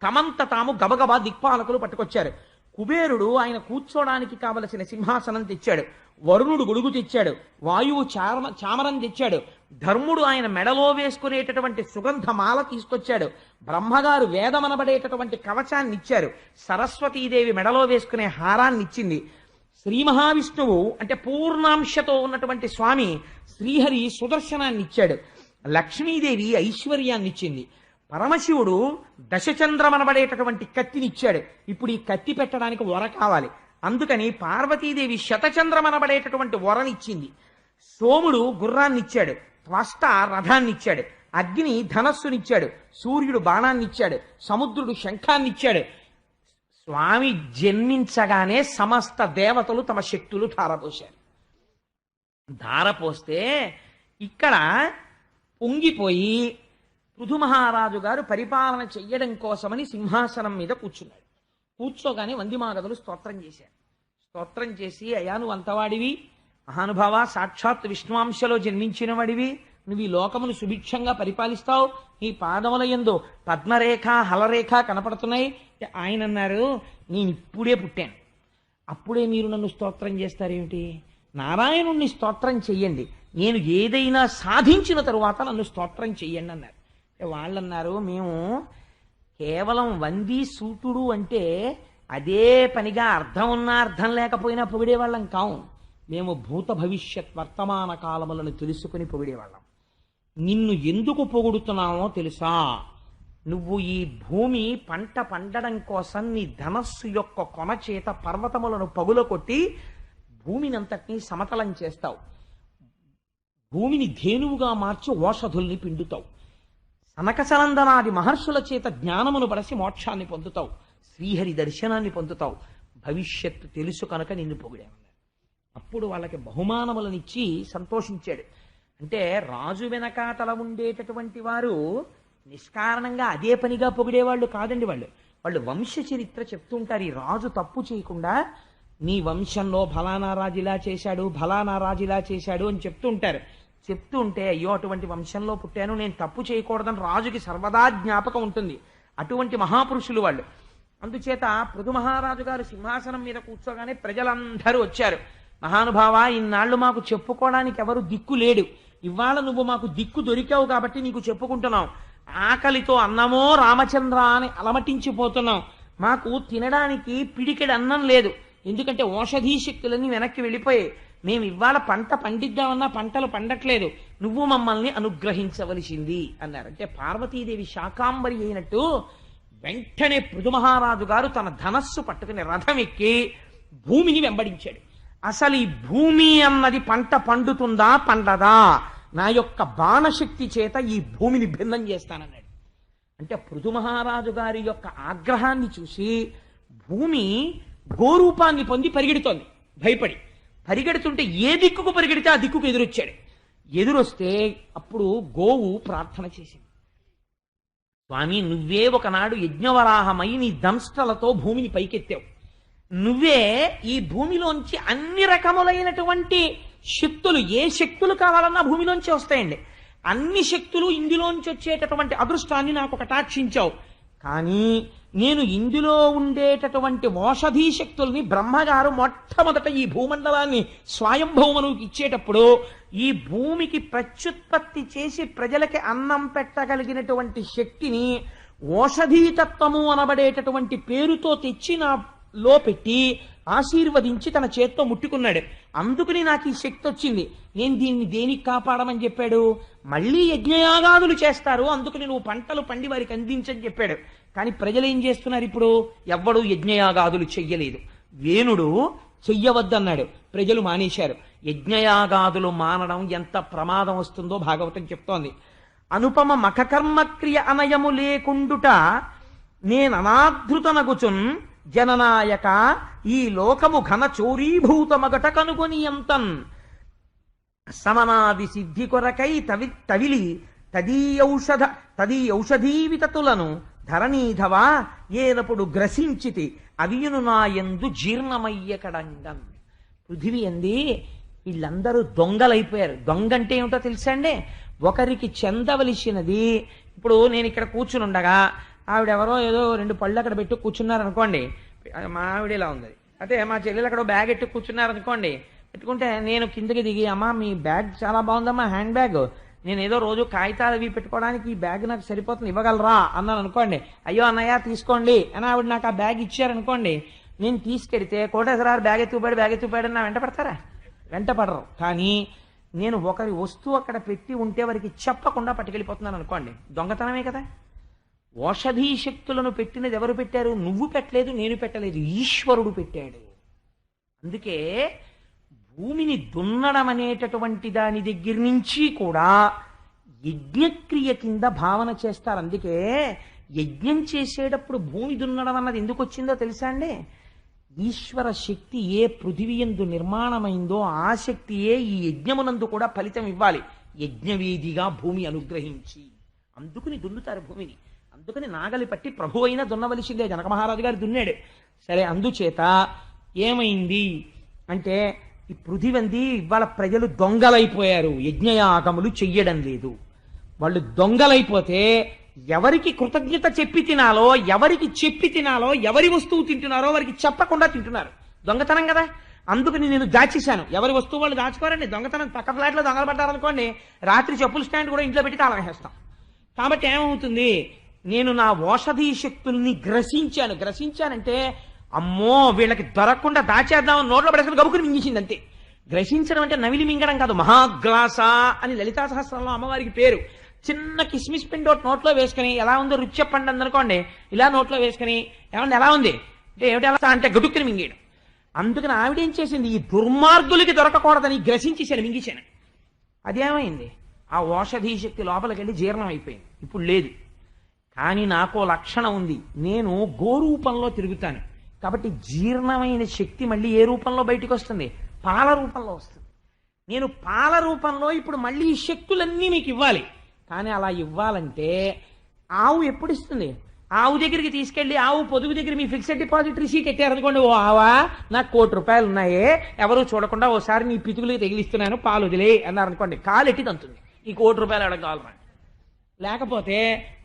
తమంత తాము గబగబా దిక్పాలకులు పట్టుకొచ్చారు. కుబేరుడు ఆయన కూర్చోడానికి కావలసిన సింహాసనం తెచ్చాడు. వరుణుడు గొడుగు తెచ్చాడు. వాయువు చామరం తెచ్చాడు. ధర్ముడు ఆయన మెడలో వేసుకునేటటువంటి సుగంధమాల తీసుకొచ్చాడు. బ్రహ్మగారు వేదమనబడేటటువంటి కవచాన్ని ఇచ్చారు. సరస్వతీదేవి మెడలో వేసుకునే హారాన్ని ఇచ్చింది. శ్రీ మహావిష్ణువు అంటే పూర్ణాంశతో ఉన్నటువంటి స్వామి శ్రీహరి సుదర్శనాన్ని ఇచ్చాడు. లక్ష్మీదేవి ఐశ్వర్యాన్ని ఇచ్చింది. పరమశివుడు దశచంద్రమనబడేటటువంటి కత్తినిచ్చాడు. ఇప్పుడు ఈ కత్తి పెట్టడానికి వర కావాలి. అందుకని పార్వతీదేవి శతచంద్రమనబడేటటువంటి వరనిచ్చింది. సోముడు గుర్రాన్నిచ్చాడు. త్వష్ట రథాన్నిచ్చాడు. అగ్ని ధనస్సునిచ్చాడు. సూర్యుడు బాణాన్నిచ్చాడు. సముద్రుడు శంఖాన్నిచ్చాడు. స్వామి జన్మించగానే సమస్త దేవతలు తమ శక్తులు ధారపోశారు. ధారపోస్తే ఇక్కడ పొంగిపోయి పృథు మహారాజు గారు పరిపాలన చెయ్యడం కోసమని సింహాసనం మీద కూర్చున్నాడు. కూర్చోగానే వందిమాగదులు స్తోత్రం చేశారు. స్తోత్రం చేసి, అయ్యా నువ్వు అంతవాడివి, మహానుభావ, సాక్షాత్ విష్ణువాంశలో జన్మించిన వాడివి, నువ్వు ఈ లోకమును సుభిక్షంగా పరిపాలిస్తావు, నీ పాదముల యందు పద్మరేఖ హలరేఖ కనపడుతున్నాయి. ఆయన అన్నారు, నేను ఇప్పుడే పుట్టాను, అప్పుడే మీరు నన్ను స్తోత్రం చేస్తారేమిటి? నారాయణుణ్ణి స్తోత్రం చెయ్యండి, నేను ఏదైనా సాధించిన తరువాత నన్ను స్తోత్రం చెయ్యండి అన్నారు. వాళ్ళన్నారు, మేము కేవలం వంది సూటుడు అంటే అదే పనిగా అర్థం ఉన్నా అర్థం లేకపోయినా పొగిడేవాళ్ళం కావు. మేము భూత భవిష్యత్ వర్తమాన కాలములను తెలుసుకుని పొగిడేవాళ్ళం. నిన్ను ఎందుకు పొగుడుతున్నామో తెలుసా? నువ్వు ఈ భూమి పంట పండడం కోసం నీ ధనస్సు యొక్క కొన చేత పర్వతములను పగుల కొట్టి భూమిని అంతటినీ సమతలం చేస్తావు. భూమిని ధేనువుగా మార్చి ఓషధుల్ని పిండుతావు. సనకసనందనాది మహర్షుల చేత జ్ఞానమును బడసి మోక్షాన్ని పొందుతావు. శ్రీహరి దర్శనాన్ని పొందుతావు. భవిష్యత్తు తెలుసు కనుక నిన్ను పొగిడామన్నారు. అప్పుడు వాళ్ళకి బహుమానములనిచ్చి సంతోషించాడు. అంటే రాజు వెనకాతల ఉండేటటువంటి వారు నిష్కారణంగా అదే పనిగా పొగిడేవాళ్ళు కాదండి. వాళ్ళు వంశ చరిత్ర చెప్తుంటారు. ఈ రాజు తప్పు చేయకుండా నీ వంశంలో ఫలానా రాజు ఇలా చేశాడు, ఫలానా రాజు ఇలా చేశాడు అని చెప్తుంటారు. చెప్తూ ఉంటే అయ్యో అటువంటి వంశంలో పుట్టాను, నేను తప్పు చేయకూడదని రాజుకి సర్వదా జ్ఞాపకం ఉంటుంది. అటువంటి మహాపురుషులు వాళ్ళు. అందుచేత పృథు మహారాజు గారు సింహాసనం మీద కూర్చోగానే ప్రజలందరూ వచ్చారు. మహానుభావ, ఇన్నాళ్ళు మాకు చెప్పుకోవడానికి ఎవరు దిక్కు లేడు, ఇవాళ నువ్వు మాకు దిక్కు దొరికావు కాబట్టి నీకు చెప్పుకుంటున్నాం. ఆకలితో అన్నమో రామచంద్ర అని అలమటించిపోతున్నాం. మాకు తినడానికి పిడికెడు అన్నం లేదు, ఎందుకంటే ఔషధీ శక్తులన్నీ వెనక్కి వెళ్ళిపోయాయి. మేము ఇవాళ పంట పండిద్దామన్నా పంటలు పండట్లేదు, నువ్వు మమ్మల్ని అనుగ్రహించవలసింది అన్నారు. అంటే పార్వతీదేవి శాకాంబరి అయినట్టు వెంటనే పృథు మహారాజు గారు తన ధనస్సు పట్టుకుని రథం ఎక్కి భూమిని వెంబడించాడు. అసలు ఈ భూమి అన్నది పంట పండుతుందా పండదా, నా యొక్క బాణశక్తి చేత ఈ భూమిని భిన్నం చేస్తానన్నాడు. అంటే పృథు మహారాజు గారి యొక్క ఆగ్రహాన్ని చూసి భూమి గోరూపాన్ని పొంది పరిగెడుతోంది. భయపడి పరిగెడుతుంటే ఏ దిక్కుకు పరిగెడితే ఆ దిక్కుకు ఎదురొచ్చాడు. ఎదురొస్తే అప్పుడు గోవు ప్రార్థన చేసింది, స్వామి నువ్వే ఒకనాడు యజ్ఞవరాహమై నీ దంష్టలతో భూమిని పైకెత్తావు, నువ్వే ఈ భూమిలోంచి అన్ని రకములైనటువంటి శక్తులు, ఏ శక్తులు కావాలన్నా భూమిలోంచి వస్తాయండి, అన్ని శక్తులు ఇందులోంచి వచ్చేటటువంటి అదృష్టాన్ని నాకు కటాక్షించావు. కానీ నేను ఇందులో ఉండేటటువంటి ఔషధీ శక్తుల్ని బ్రహ్మగారు మొట్టమొదట ఈ భూమండలాన్ని స్వయంభౌమనుకి ఇచ్చేటప్పుడు ఈ భూమికి ప్రత్యుత్పత్తి చేసి ప్రజలకి అన్నం పెట్టగలిగినటువంటి శక్తిని ఔషధీతత్వము అనబడేటటువంటి పేరుతో తెచ్చి నాలో పెట్టి ఆశీర్వదించి తన చేత్తో ముట్టుకున్నాడు. అందుకని నాకు ఈ శక్తి వచ్చింది. నేను దీన్ని దేనికి కాపాడమని చెప్పాడు? మళ్ళీ యజ్ఞయాగాదులు చేస్తారు, అందుకని నువ్వు పంటలు పండి వారికి అందించని చెప్పాడు. కానీ ప్రజలు ఏం చేస్తున్నారు? ఇప్పుడు ఎవ్వడూ యజ్ఞయాగాదులు చెయ్యలేదు. వేణుడు చెయ్యవద్దన్నాడు, ప్రజలు మానేశారు. యజ్ఞయాగాదులు మానడం ఎంత ప్రమాదం వస్తుందో భాగవతం చెప్తోంది. అనుపమ మఖకర్మక్రియ అనయము లేకుండుట నేననాధృతనగుచున్ జననాయక ఈ లోకము ఘన చోరీభూతమగట కనుగొని ఎంతన్ సమనాది సిద్ధి కొరకై తవిలి తదీయౌషధీవితతులను ధరణీధవా ఏనప్పుడు గ్రసించితి అవియును నాయందు జీర్ణమయ్య కడంగం. పృథివీ అంది వీళ్ళందరూ దొంగలైపోయారు. దొంగ అంటే ఏమిటో తెలుసా అండి? ఒకరికి చెందవలసినది, ఇప్పుడు నేను ఇక్కడ కూర్చుని ఉండగా ఆవిడెవరో ఏదో 2 పళ్ళు అక్కడ పెట్టి కూర్చున్నారనుకోండి, మా ఆవిడ ఇలా ఉంది, అయితే మా చెల్లెలు అక్కడ బ్యాగ్ ఎట్టు కూర్చున్నారనుకోండి, పెట్టుకుంటే నేను కిందకి దిగి అమ్మా మీ బ్యాగ్ చాలా బాగుందమ్మా, హ్యాండ్ బ్యాగ్, నేను ఏదో రోజు కాగితాలు అవి పెట్టుకోవడానికి ఈ బ్యాగ్ నాకు సరిపోతుంది, ఇవ్వగలరా అన్నాను అనుకోండి. అయ్యో అన్నయ్య తీసుకోండి అని ఆవిడ నాకు ఆ బ్యాగ్ ఇచ్చారనుకోండి, నేను తీసుకెడితే కోటేశ్వరారు బ్యాగ్ ఎత్తుకుపోయాడు అని నా వెంట పడతారా? వెంట పడరు. కానీ నేను ఒకరి వస్తువు అక్కడ పెట్టి ఉంటే వారికి చెప్పకుండా పట్టుకెళ్ళిపోతున్నాను అనుకోండి, దొంగతనమే కదా. ఔషధీ శక్తులను పెట్టినది ఎవరు పెట్టారు? నువ్వు పెట్టలేదు, నేను పెట్టలేదు, ఈశ్వరుడు పెట్టాడు. అందుకే భూమిని దున్నడం అనేటటువంటి దాని దగ్గర నుంచి కూడా యజ్ఞక్రియ కింద భావన చేస్తారు. అందుకే యజ్ఞం చేసేటప్పుడు భూమి దున్నడం అన్నది ఎందుకు వచ్చిందో తెలుసా అండి? ఈశ్వర శక్తి ఏ పృథివీయందు నిర్మాణమైందో ఆ శక్తియే ఈ యజ్ఞమునందు కూడా ఫలితం ఇవ్వాలి, యజ్ఞవేదిగా భూమి అనుగ్రహించి. అందుకుని దున్నుతారు భూమిని. అందుకని నాగలి పట్టి ప్రభు అయినా దున్నవలసిందే. జనక మహారాజు గారు దున్నాడు. సరే, అందుచేత ఏమైంది అంటే ఈ పృథివంది ఇవాళ ప్రజలు దొంగలైపోయారు, యజ్ఞయాగములు చెయ్యడం లేదు. వాళ్ళు దొంగలైపోతే ఎవరికి కృతజ్ఞత చెప్పి తినాలో, ఎవరికి చెప్పి తినాలో, ఎవరి వస్తువు తింటున్నారో వారికి చెప్పకుండా తింటున్నారు. దొంగతనం కదా. అందుకని నేను దాచేశాను. ఎవరి వస్తువు వాళ్ళు దాచుకోరండి. దొంగతనం పక్క ఫ్లాట్లో దొంగలు పడ్డారనుకోండి, రాత్రి చెప్పుల స్టాండ్ కూడా ఇంట్లో పెట్టి తాళం వేస్తాం. కాబట్టి ఏమవుతుంది, నేను నా ఓషధీ శక్తుల్ని గ్రసించానంటే అమ్మో వీళ్ళకి దొరకకుండా దాచేద్దామని నోట్లో పడేసుకుని గబుకుని మింగించింది అంతే. గ్రసించడం అంటే నవిలి మింగడం కాదు. మహాగ్లాస అని లలితా సహస్రంలో అమ్మవారికి పేరు. చిన్న కిస్మిస్ పిండి నోట్లో వేసుకుని ఎలా ఉందో రుచి చెప్పండి అందనుకోండి, ఇలా నోట్లో వేసుకుని ఏమన్నా ఎలా ఉంది అంటే ఏమిటి ఎలా అంటే గడుక్కుని మింగేయడం. అందుకని ఆవిడేం చేసింది, ఈ దుర్మార్గులకి దొరకకూడదని గ్రసించేసాను, మింగిశాను. అదేమైంది, ఆ ఓషధీ శక్తి లోపలికి వెళ్ళి జీర్ణం అయిపోయింది. ఇప్పుడు లేదు. కానీ నాకో లక్షణం ఉంది, నేను గోరూపంలో తిరుగుతాను. కాబట్టి జీర్ణమైన శక్తి మళ్ళీ ఏ రూపంలో బయటికి వస్తుంది, పాల రూపంలో వస్తుంది. నేను పాల రూపంలో ఇప్పుడు మళ్ళీ ఈ శక్తులన్నీ మీకు ఇవ్వాలి. కానీ అలా ఇవ్వాలంటే ఆవు ఎప్పుడు ఇస్తుంది, ఆవు దగ్గరికి తీసుకెళ్లి ఆవు పొదుగు దగ్గర మీ ఫిక్స్డ్ డిపాజిట్ రిసీట్ ఎట్టారనుకోండి, ఓ ఆవా నాకు ₹1,00,00,000 ఉన్నాయే, ఎవరు చూడకుండా ఓసారి నీ పితుకులకి తగిలిస్తున్నాను పాలు వదిలే అన్నారనుకోండి, కాలు ఎట్టి తంతుంది. ఈ ₹1,00,00,000 ఎవరికి కావాలి. లేకపోతే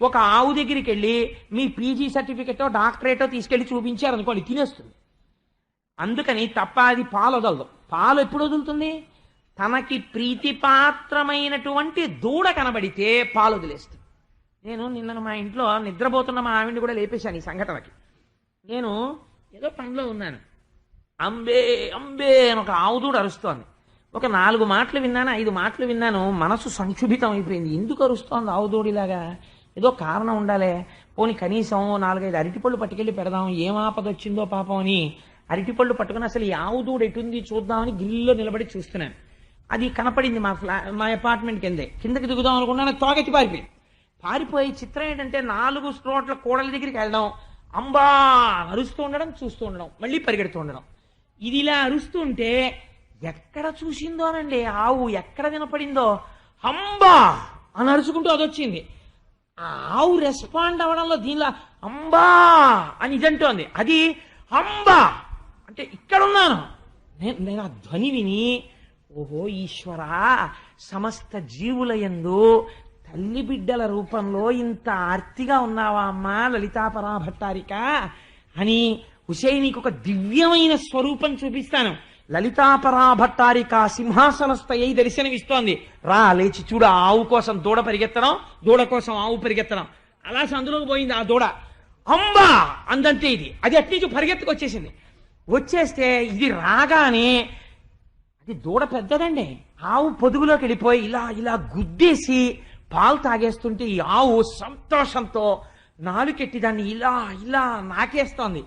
ఒక ఆవు దగ్గరికి వెళ్ళి మీ పీజీ సర్టిఫికెటో డాక్టరేటో తీసుకెళ్లి చూపించారనుకోండి, తినేస్తుంది. అందుకని తప్ప అది పాలు వదలదు. పాలు ఎప్పుడు వదులుతుంది, తనకి ప్రీతిపాత్రమైనటువంటి దూడ కనబడితే పాలు వదిలేస్తుంది. నేను నిన్న మా ఇంట్లో నిద్రపోతున్న మా ఆవిడ్ని కూడా లేపేశాను ఈ సంఘటనకి. నేను ఏదో పనిలో ఉన్నాను, అంబే అంబే అని ఒక ఆవు దూడ అరుస్తోంది. ఒక 4 మాటలు విన్నాను, 5 మాటలు విన్నాను, మనసు సంక్షుభితం అయిపోయింది. ఎందుకు అరుస్తోంది ఆవు దూడిలాగా, ఏదో కారణం ఉండాలి. పోనీ కనీసం 4-5 అరటిపళ్ళు పట్టుకెళ్ళి పెడదాం, ఏం ఆపద వచ్చిందో పాపం అని అరటిపళ్ళు పట్టుకుని అసలు ఈ ఆవు దూడ ఎటుంది చూద్దామని గ్రిల్లో నిలబడి చూస్తున్నాను. అది కనపడింది మా అపార్ట్మెంట్ కిందకి దిగుదాం అనుకున్నా, నాకు తోగెత్తి పారిపోయి చిత్రం ఏంటంటే 4 రోడ్ల కూడల దగ్గరికి వెళ్ళడం, అంబా అరుస్తూ ఉండడం, చూస్తూ ఉండడం, మళ్ళీ పరిగెడుతూ ఉండడం. ఇది ఇలా అరుస్తుంటే ఎక్కడ చూసిందోనండి ఆవు, ఎక్కడ వినపడిందో అంబా అని అరుచుకుంటూ అదొచ్చింది. ఆ ఆవు రెస్పాండ్ అవ్వడంలో దీనిలో అంబా అని ఇదంటోంది. అది అంబా అంటే ఇక్కడున్నాను నేను. ఆ ధ్వని విని ఓహో ఈశ్వరా, సమస్త జీవుల యందు తల్లి బిడ్డల రూపంలో ఇంత ఆర్తిగా ఉన్నావా అమ్మా లలితాపరా భట్టారిక అని, హుసేన్ నీకు ఒక దివ్యమైన స్వరూపం చూపిస్తాను. లలితాపరా భట్టారిక సింహాసనస్థయ్యి దర్శనమిస్తోంది. రా లేచి చూడు, ఆవు కోసం దూడ పరిగెత్తడం, దూడ కోసం ఆవు పరిగెత్తడం. అలా సందులోకి పోయింది ఆ దూడ. అంబా అందంతే ఇది. అది అట్నుంచి పరిగెత్తుకొచ్చేసింది. వచ్చేస్తే ఇది రాగానే, అది దూడ పెద్దదండి, ఆవు పొదుగులోకి వెళ్ళిపోయి ఇలా ఇలా గుద్దేసి పాలు తాగేస్తుంటే ఈ ఆవు సంతోషంతో నాలుకెట్టి దాన్ని ఇలా ఇలా నాకేస్తోంది.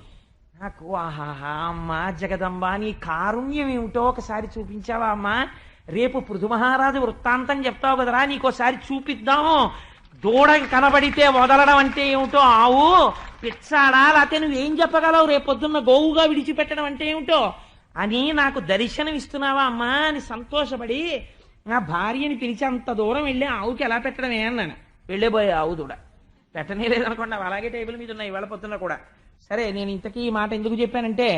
నాకు ఆహాహా అమ్మా జగదంబా, నీ కారుణ్యం ఏమిటో ఒకసారి చూపించావా అమ్మా, రేపు పృథు మహారాజు వృత్తాంతం చెప్తావు కదరా, నీకోసారి చూపిద్దాము. దూడ కనబడితే వదలడం అంటే ఏమిటో, ఆవు పిచ్చాడా, లేకపోతే నువ్వేం చెప్పగలవు, రేపు పొద్దున్న గోవుగా విడిచిపెట్టడం అంటే ఏమిటో అని నాకు దర్శనం ఇస్తున్నావా అమ్మా అని సంతోషపడి నా భార్యని పిలిచి అంత దూరం వెళ్ళి ఆవుకి ఎలా పెట్టడమే అన్నాను. వెళ్ళేపోయే ఆవు దూడ పెట్టనే లేదనుకోండి, అలాగే టేబుల్ మీద ఉన్నాయి ఇవాళ పొద్దున్న కూడా. సరే, నేను ఇంతకీ ఈ మాట ఎందుకు చెప్పానంటే,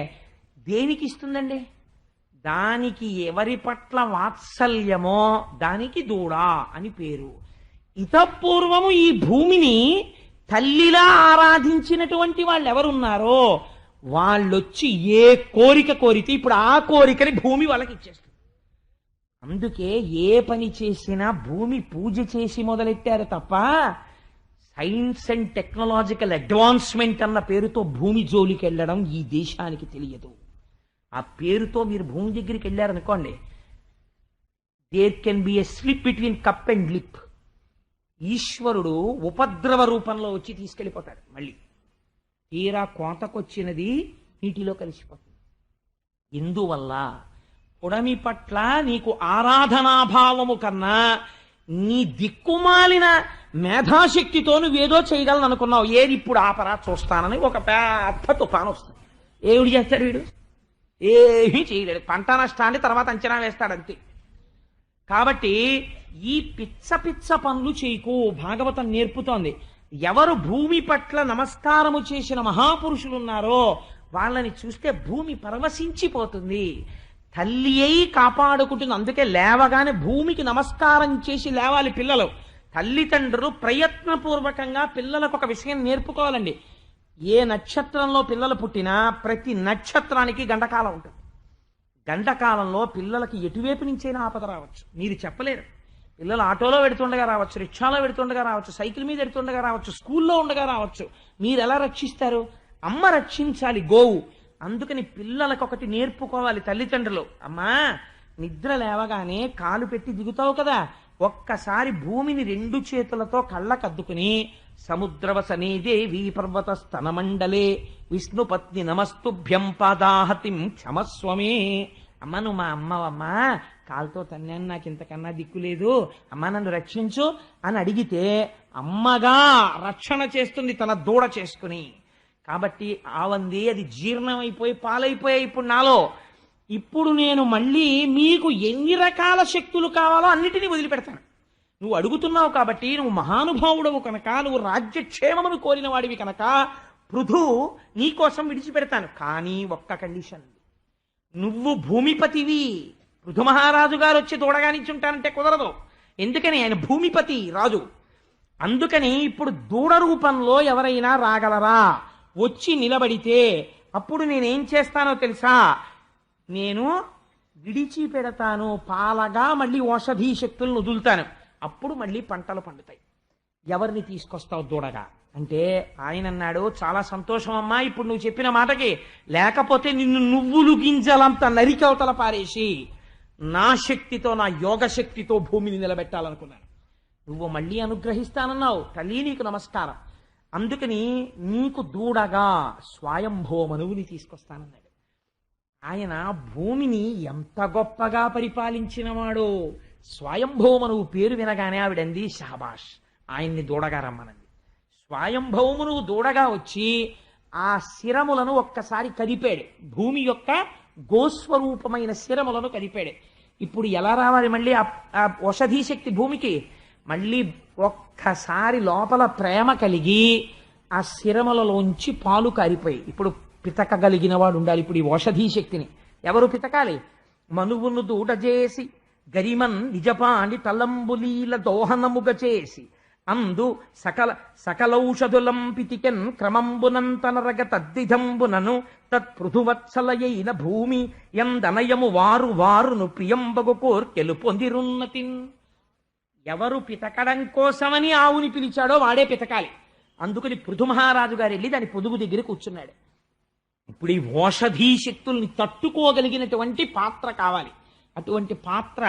దేనికి ఇస్తుందండి, దానికి ఎవరి పట్ల వాత్సల్యమో దానికి దూడ అని పేరు. ఇతపూర్వము ఈ భూమిని తల్లిలా ఆరాధించినటువంటి వాళ్ళు ఎవరున్నారో వాళ్ళొచ్చి ఏ కోరిక కోరితే ఇప్పుడు ఆ కోరికని భూమి వాళ్ళకి ఇచ్చేస్తుంది. అందుకే ఏ పని చేసినా భూమి పూజ చేసి మొదలెట్టారు తప్ప సైన్స్ అండ్ టెక్నాలజికల్ అడ్వాన్స్మెంట్ అన్న పేరుతో భూమి జోలికి వెళ్ళడం ఈ దేశానికి తెలియదు. ఆ పేరుతో మీరు భూమి దగ్గరికి వెళ్ళారనుకోండి, there can be a slip between cup and lip. ఈశ్వరుడు ఉపద్రవ రూపంలో వచ్చి తీసుకెళ్ళిపోతాడు. మళ్ళీ తీరా కోతకొచ్చినది నీటిలో కలిసిపోతుంది. ఎందువల్ల, పుడమి పట్ల నీకు ఆరాధనాభావము కన్నా నీ దిక్కుమాలిన మేధాశక్తితో నువ్వేదో చేయగలను అనుకున్నావు. ఏది ఇప్పుడు ఆపరా చూస్తానని ఒక పెద్ద తుఫాను వస్తుంది. ఏమిటి చేస్తాడు వీడు, ఏమీ చేయలేడు. పంట నష్టాన్ని తర్వాత అంచనా వేస్తాడంతే. కాబట్టి ఈ పిచ్చ పనులు చేయకు, భాగవతం నేర్పుతోంది. ఎవరు భూమి పట్ల నమస్కారము చేసిన మహాపురుషులున్నారో వాళ్ళని చూస్తే భూమి పరవశించిపోతుంది. తల్లి అయి కాపాడుకుంటుంది. అందుకే లేవగానే భూమికి నమస్కారం చేసి లేవాలి పిల్లలు. తల్లిదండ్రులు ప్రయత్నపూర్వకంగా పిల్లలకు ఒక విషయం నేర్పుకోవాలండి. ఏ నక్షత్రంలో పిల్లలు పుట్టినా ప్రతి నక్షత్రానికి గండకాలం ఉంటుంది. గండకాలంలో పిల్లలకి ఎటువైపు నుంచైనా ఆపద రావచ్చు, మీరు చెప్పలేరు. పిల్లలు ఆటోలో పెడుతుండగా రావచ్చు, రిక్షాలో పెడుతుండగా రావచ్చు, సైకిల్ మీద పెడుతుండగా రావచ్చు, స్కూల్లో ఉండగా రావచ్చు. మీరు ఎలా రక్షిస్తారు? అమ్మ రక్షించాలి గోవు. అందుకని పిల్లలకు ఒకటి నేర్పుకోవాలి తల్లిదండ్రులు. అమ్మా, నిద్ర లేవగానే కాలు పెట్టి దిగుతావు కదా, ఒక్కసారి భూమిని 2 చేతులతో కళ్ళకద్దుకుని సముద్రవసనే దేవీ పర్వత స్తనమండలే విష్ణుపత్ని నమస్తుభ్యం పాదాహతిం క్షమస్వమే. అమ్మ, నువ్వు మా అమ్మవమ్మా, కాలుతో తన్నాను, నాకు ఇంతకన్నా దిక్కులేదు, అమ్మ నన్ను రక్షించు అని అడిగితే అమ్మగా రక్షణ చేస్తుంది తన దూడ చేసుకుని. కాబట్టి ఆవంది అది జీర్ణమైపోయి పాలైపోయాయి ఇప్పుడు నాలో. ఇప్పుడు నేను మళ్ళీ మీకు ఎన్ని రకాల శక్తులు కావాలో అన్నిటినీ వదిలిపెడతాను. నువ్వు అడుగుతున్నావు కాబట్టి, నువ్వు మహానుభావుడవు కనుక, నువ్వు రాజ్యక్షేమమును కోరిన వాడివి కనుక పృథు నీకోసం విడిచిపెడతాను. కానీ ఒక్క కండిషన్, నువ్వు భూమిపతివి. పృథు మహారాజు గారు వచ్చి దూడగా నించుంటానంటే కుదరదు. ఎందుకని? ఆయన భూమిపతి రాజు. అందుకని ఇప్పుడు దూడ రూపంలో ఎవరైనా రాగలరా? వచ్చి నిలబడితే అప్పుడు నేనేం చేస్తానో తెలుసా? నేను విడిచిపెడతాను, పాలగా మళ్ళీ ఔషధీ శక్తులను వదులుతాను. అప్పుడు మళ్ళీ పంటలు పండుతాయి. ఎవరిని తీసుకొస్తావు దూడగా అంటే ఆయన అన్నాడు, చాలా సంతోషం అమ్మా ఇప్పుడు నువ్వు చెప్పిన మాటకి, లేకపోతే నిన్ను నువ్వులు గింజలంత నరికవతల పారేసి నా శక్తితో, నా యోగ శక్తితో భూమిని నిలబెట్టాలనుకున్నాను. నువ్వు మళ్ళీ అనుగ్రహిస్తానన్నావు, తల్లి నీకు నమస్కారం. అందుకని నీకు దూడగా స్వయంభోమనువుని తీసుకొస్తానన్నాడు. ఆయన భూమిని ఎంత గొప్పగా పరిపాలించినవాడో. స్వయంభౌమనువు పేరు వినగానే ఆవిడంది, షహబాష్, ఆయన్ని దూడగా రమ్మనంది. స్వయంభౌమనువు దూడగా వచ్చి ఆ శిరములను ఒక్కసారి కదిపాడు. భూమి యొక్క గోస్వరూపమైన శిరములను కదిపాడు. ఇప్పుడు ఎలా రావాలి మళ్ళీ ఆ ఔషధీ శక్తి భూమికి? మళ్ళీ ఒక్కసారి లోపల ప్రేమ కలిగి ఆ శిరములలోంచి పాలు కారిపోయి ఇప్పుడు పితకగలిగిన వాడు ఉండాలి. ఇప్పుడు ఈ ఔషధీ శక్తిని ఎవరు పితకాలి? మనువును దూడజేసి గరిమన్ నిజపాండి తలంబులీల దోహనముగ చేసి అందు సకలౌషధులం పితికెన్ క్రమంబునంతనరగ తద్దిజంబునను తత్పృథువత్సలయైన భూమి ఎందనయము వారు వారును ప్రియంబగు కోర్కెలు పొందిరున్నతిన్. ఎవరు పితకడం కోసమని ఆవుని పిలిచాడో వాడే పితకాలి. అందుకని పృథు మహారాజు గారు వెళ్ళి దాని పొదుగు దగ్గర కూర్చున్నాడు. ఇప్పుడు ఈ ఔషధీ శక్తుల్ని తట్టుకోగలిగినటువంటి పాత్ర కావాలి. అటువంటి పాత్ర